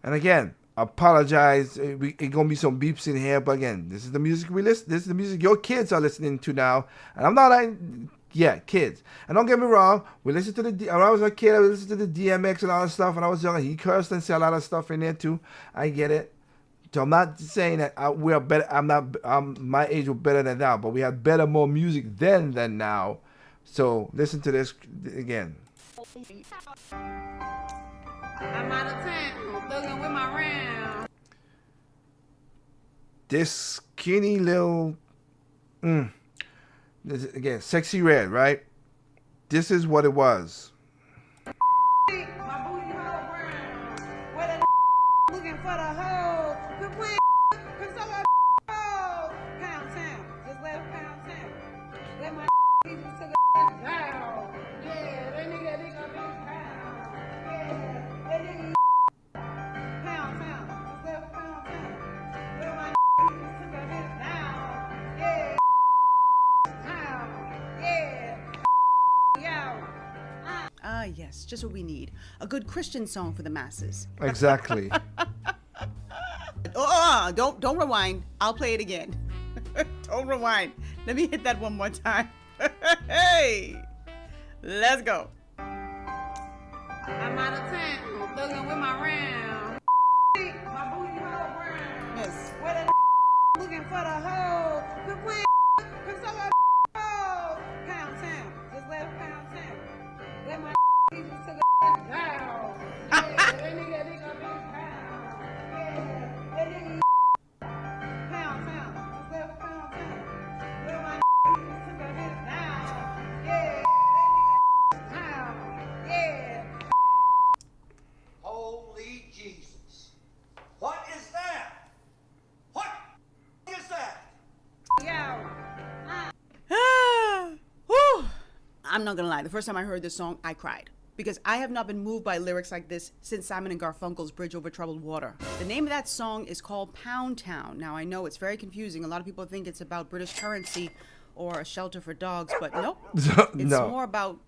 And again, apologize. It's gonna be some beeps in here, but again, this is the music we listen. This is the music your kids are listening to now, and I'm not like, yeah, kids. And don't get me wrong, we listen to when I was a kid, I listened to the DMX and all that stuff. When I was young, he cursed and said a lot of stuff in there too. I get it. So I'm not saying that we are better. My age was better than now, but we had more music then than now. So listen to this again. I'm out of town, thugging with my round. This skinny little, this, again, Sexyy Redd, right? This is what it was. My booty hole brown. Where that looking for the hole. Quit playing, cause so I hole. Pound town, just left Pound town. Let my people to the down. Yeah, that nigga think I'm in pound. Yeah, that nigga Pound town, just left Pound town. Let my people to the down. Yeah, town. Yeah, yo. Ah, yes, just what we need. A good Christian song for the masses. Exactly. Don't rewind. I'll play it again. Don't rewind. Let me hit that one more time. Hey, let's go. I'm out of town, thugging with my round. My booty hole brown. Yes. Where that looking for the hole. Quit playing, cause so I hole. Pound town, just left Pound town. Let my people to the down. Yeah, that nigga think I'm in pound. Yeah, that nigga Pound town, just left Pound town. Let my people to the down. Yeah, that nigga pound. Yeah. Holy Jesus. What is that? What is that? Whew. I'm not gonna lie. The first time I heard this song, I cried. Because I have not been moved by lyrics like this since Simon and Garfunkel's Bridge Over Troubled Water. The name of that song is called Pound Town. Now, I know it's very confusing. A lot of people think it's about British currency or a shelter for dogs, but nope. It's more about...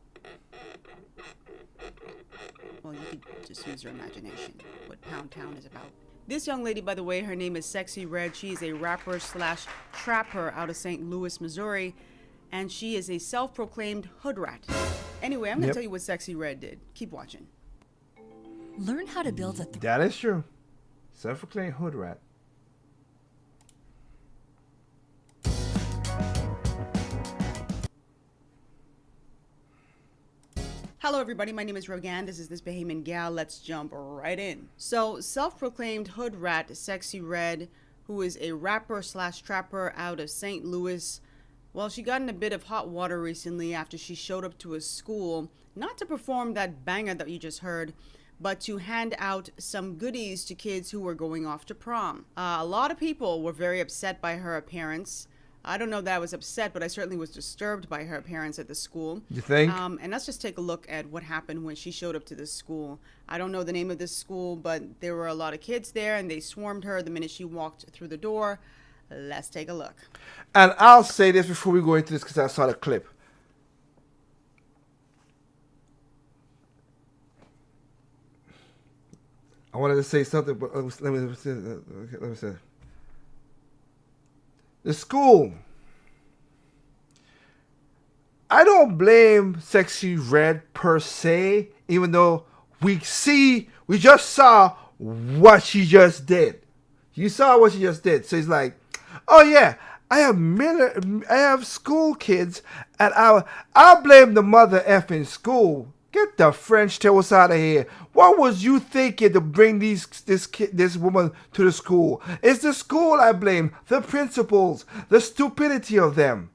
Well, you could just use your imagination, what Pound Town is about. This young lady, by the way, her name is Sexyy Redd. She's a rapper / trapper out of St. Louis, Missouri. And she is a self-proclaimed hood rat. Anyway, I'm going to tell you what Sexyy Redd did. Keep watching. Learn how to build a... That is true. Self-proclaimed hood rat. Hello, everybody. My name is Rogan. This is This Bahamian Gal. Let's jump right in. So, self-proclaimed hood rat Sexyy Redd, who is a rapper / trapper out of St. Louis. Well, she got in a bit of hot water recently after she showed up to a school, not to perform that banger that you just heard, but to hand out some goodies to kids who were going off to prom. A lot of people were very upset by her appearance. I don't know that I was upset, but I certainly was disturbed by her appearance at the school. You think? And let's just take a look at what happened when she showed up to this school. I don't know the name of this school, but there were a lot of kids there, and they swarmed her the minute she walked through the door. Let's take a look. And I'll say this before we go into this because I saw the clip. I wanted to say something, but let me say. The school. I don't blame Sexyy Redd per se, even though we just saw what she just did. You saw what she just did. So it's like, oh yeah, I have school kids, and I'll blame the mother effing school. Get the French toast out of here. What was you thinking to bring this woman to the school? It's the school I blame, the principals, the stupidity of them.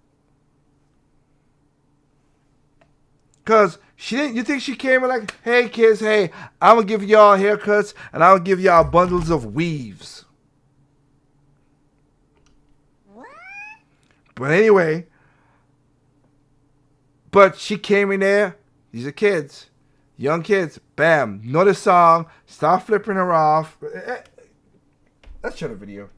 Cause she didn't. You think she came and like, hey kids, hey, I'm gonna give y'all haircuts and I'll give y'all bundles of weaves. But anyway, But she came in there. These are kids, young kids. Bam, know the song. Start flipping her off. Let's show the video.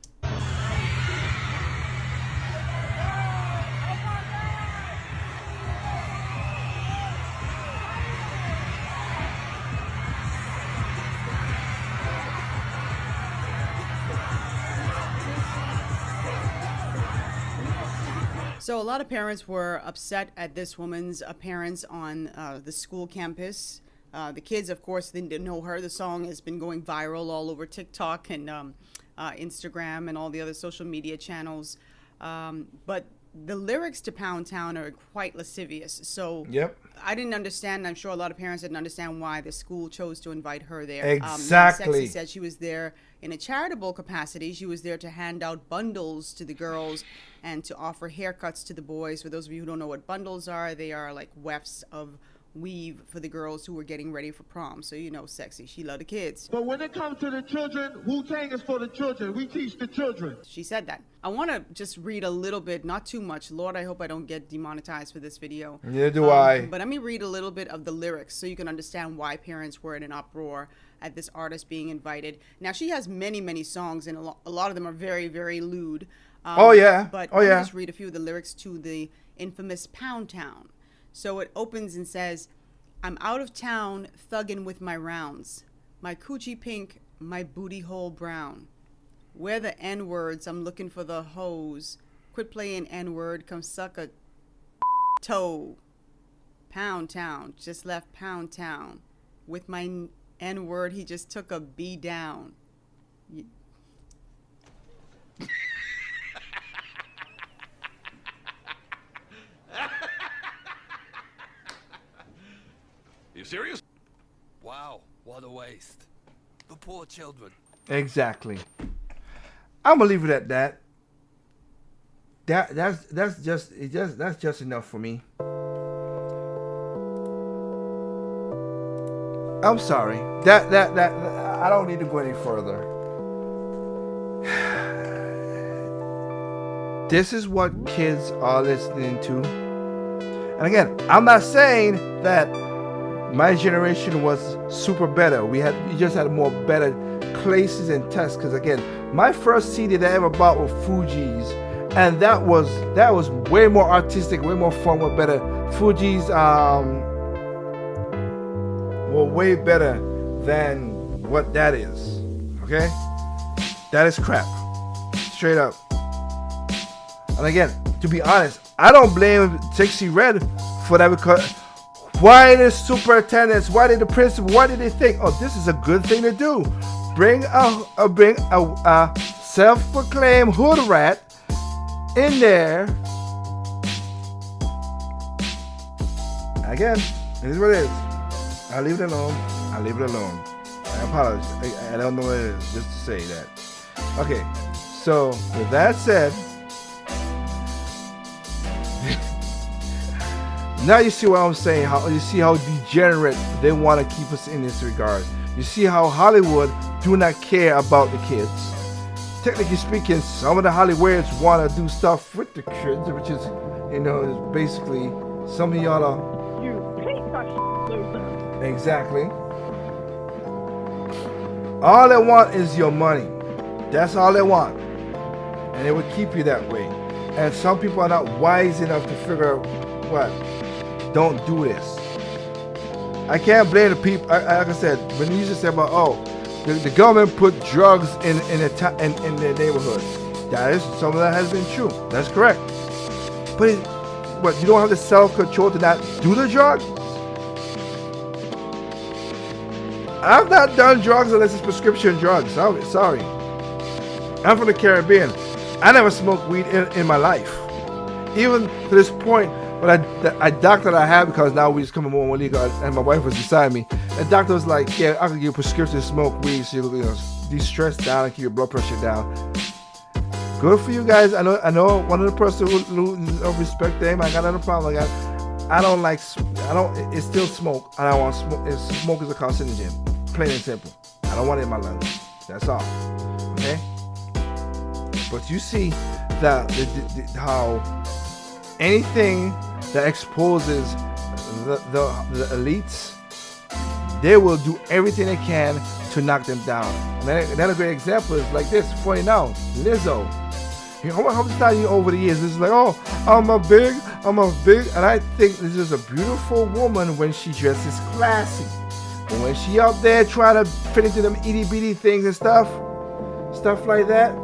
So a lot of parents were upset at this woman's appearance on the school campus. The kids, of course, didn't know her. The song has been going viral all over TikTok and Instagram and all the other social media channels. But the lyrics to Pound Town are quite lascivious. So yep. I didn't understand. I'm sure a lot of parents didn't understand why the school chose to invite her there. Exactly. Sexyy said she was there in a charitable capacity. She was there to hand out bundles to the girls and to offer haircuts to the boys. For those of you who don't know what bundles are, they are like wefts of weave for the girls who were getting ready for prom. So you know Sexyy, she loved the kids. But when it comes to the children, Wu-Tang is for the children. We teach the children. She said that. I want to just read a little bit, not too much. Lord, I hope I don't get demonetized for this video. Neither do I. But let me read a little bit of the lyrics so you can understand why parents were in an uproar at this artist being invited. Now, she has many, many songs, and a lot of them are very, very lewd. Oh, yeah. But oh, let me yeah. just read a few of the lyrics to the infamous Pound Town. So it opens and says, I'm out of town, thuggin' with my rounds. My coochie pink, my booty hole brown. Where the N-words, I'm looking for the hoes. Quit playing N-word, come suck a toe. Pound Town, just left Pound Town. With my N-word, he just took a B down. You serious? Wow, what a waste. The poor children. Exactly. I'm gonna leave it at that. That's just enough for me. I'm sorry. That I don't need to go any further. This is what kids are listening to. And again, I'm not saying that my generation was super better. We just had more better places and tests. Because again, my first CD that I ever bought was Fuji's, and that was way more artistic, way more fun, way better. Fuji's were way better than what that is. Okay, that is crap, straight up. And again, to be honest, I don't blame Sexyy Redd for that, because why the superintendents, why did the principal, why did they think, oh, this is a good thing to do? Bring a self-proclaimed hood rat in there. Again, it is what it is. I leave it alone. I leave it alone. I apologize. I don't know what it is, just to say that. Okay, so with that said, now you see what I'm saying. You see how degenerate they want to keep us in this regard. You see how Hollywood do not care about the kids. Technically speaking, some of the Hollywoods want to do stuff with the kids, which is, is basically some of y'all are. You piece of loser. Exactly. All they want is your money. That's all they want, and it will keep you that way. And some people are not wise enough to figure out what. Don't do this. I can't blame the people. Like I said, when you used to say about, the government put drugs in the neighborhood. Some of that has been true. That's correct. But you don't have the self-control to not do the drugs? I've not done drugs unless it's prescription drugs. Sorry. I'm from the Caribbean. I never smoked weed in my life. Even to this point, but a doctor that I had, because now we just come more legal, and my wife was beside me. The doctor was like, yeah, I can give you a prescription to smoke weed so you de-stress down and keep your blood pressure down. Good for you guys. I know one of the person who respect them. I got no problem. It's still smoke. And I want smoke. Smoke is a carcinogen. Plain and simple. I don't want it in my lungs. That's all. Okay? But you see how anything that exposes the elites, they will do everything they can to knock them down. Another great example is like this, funny now, Lizzo. You know, how many times over the years, it's like, oh, I'm a big, and I think this is a beautiful woman when she dresses classy. But when she out there trying to fit into them itty bitty things and stuff like that.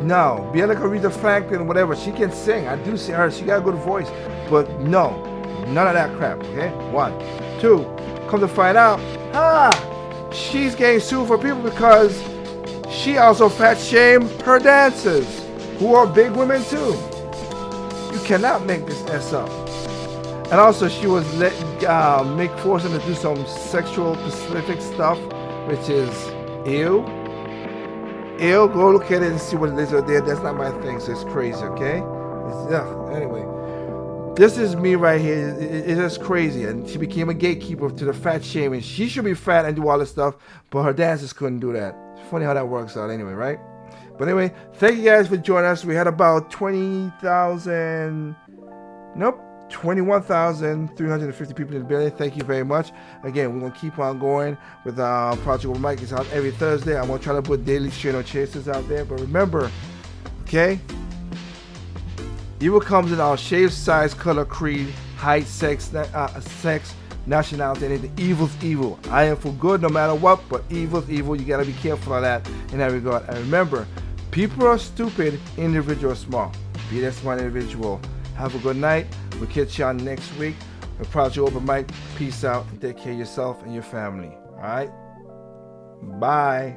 No, be like Aretha Franklin, whatever. She can sing. I do see her. She got a good voice. But no, none of that crap. Okay, 1, 2. Come to find out, she's getting sued for people because she also fat shamed her dancers, who are big women too. You cannot make this S up. And also, she was forcing to do some sexual specific stuff, which is ew. Go look at it and see what it is out there. That's not my thing, so it's crazy, okay? Anyway, this is me right here. It is crazy. And she became a gatekeeper to the fat shaming. She should be fat and do all this stuff, but her dancers couldn't do that. It's funny how that works out anyway, right? But anyway, thank you guys for joining us. We had about 21,350 people in the building. Thank you very much. Again, we're going to keep on going with Project Open Mic. It's out every Thursday. I'm going to try to put daily strain chasers out there. But remember, okay, evil comes in our shape, size, color, creed, height, sex, nationality, anything. Evil's evil. I am for good no matter what, but evil's evil. You got to be careful of that in that regard. And remember, people are stupid, individuals smart. Be that smart individual. Have a good night. We'll catch y'all next week. We're Project Open Mic. Peace out. And take care of yourself and your family. All right? Bye.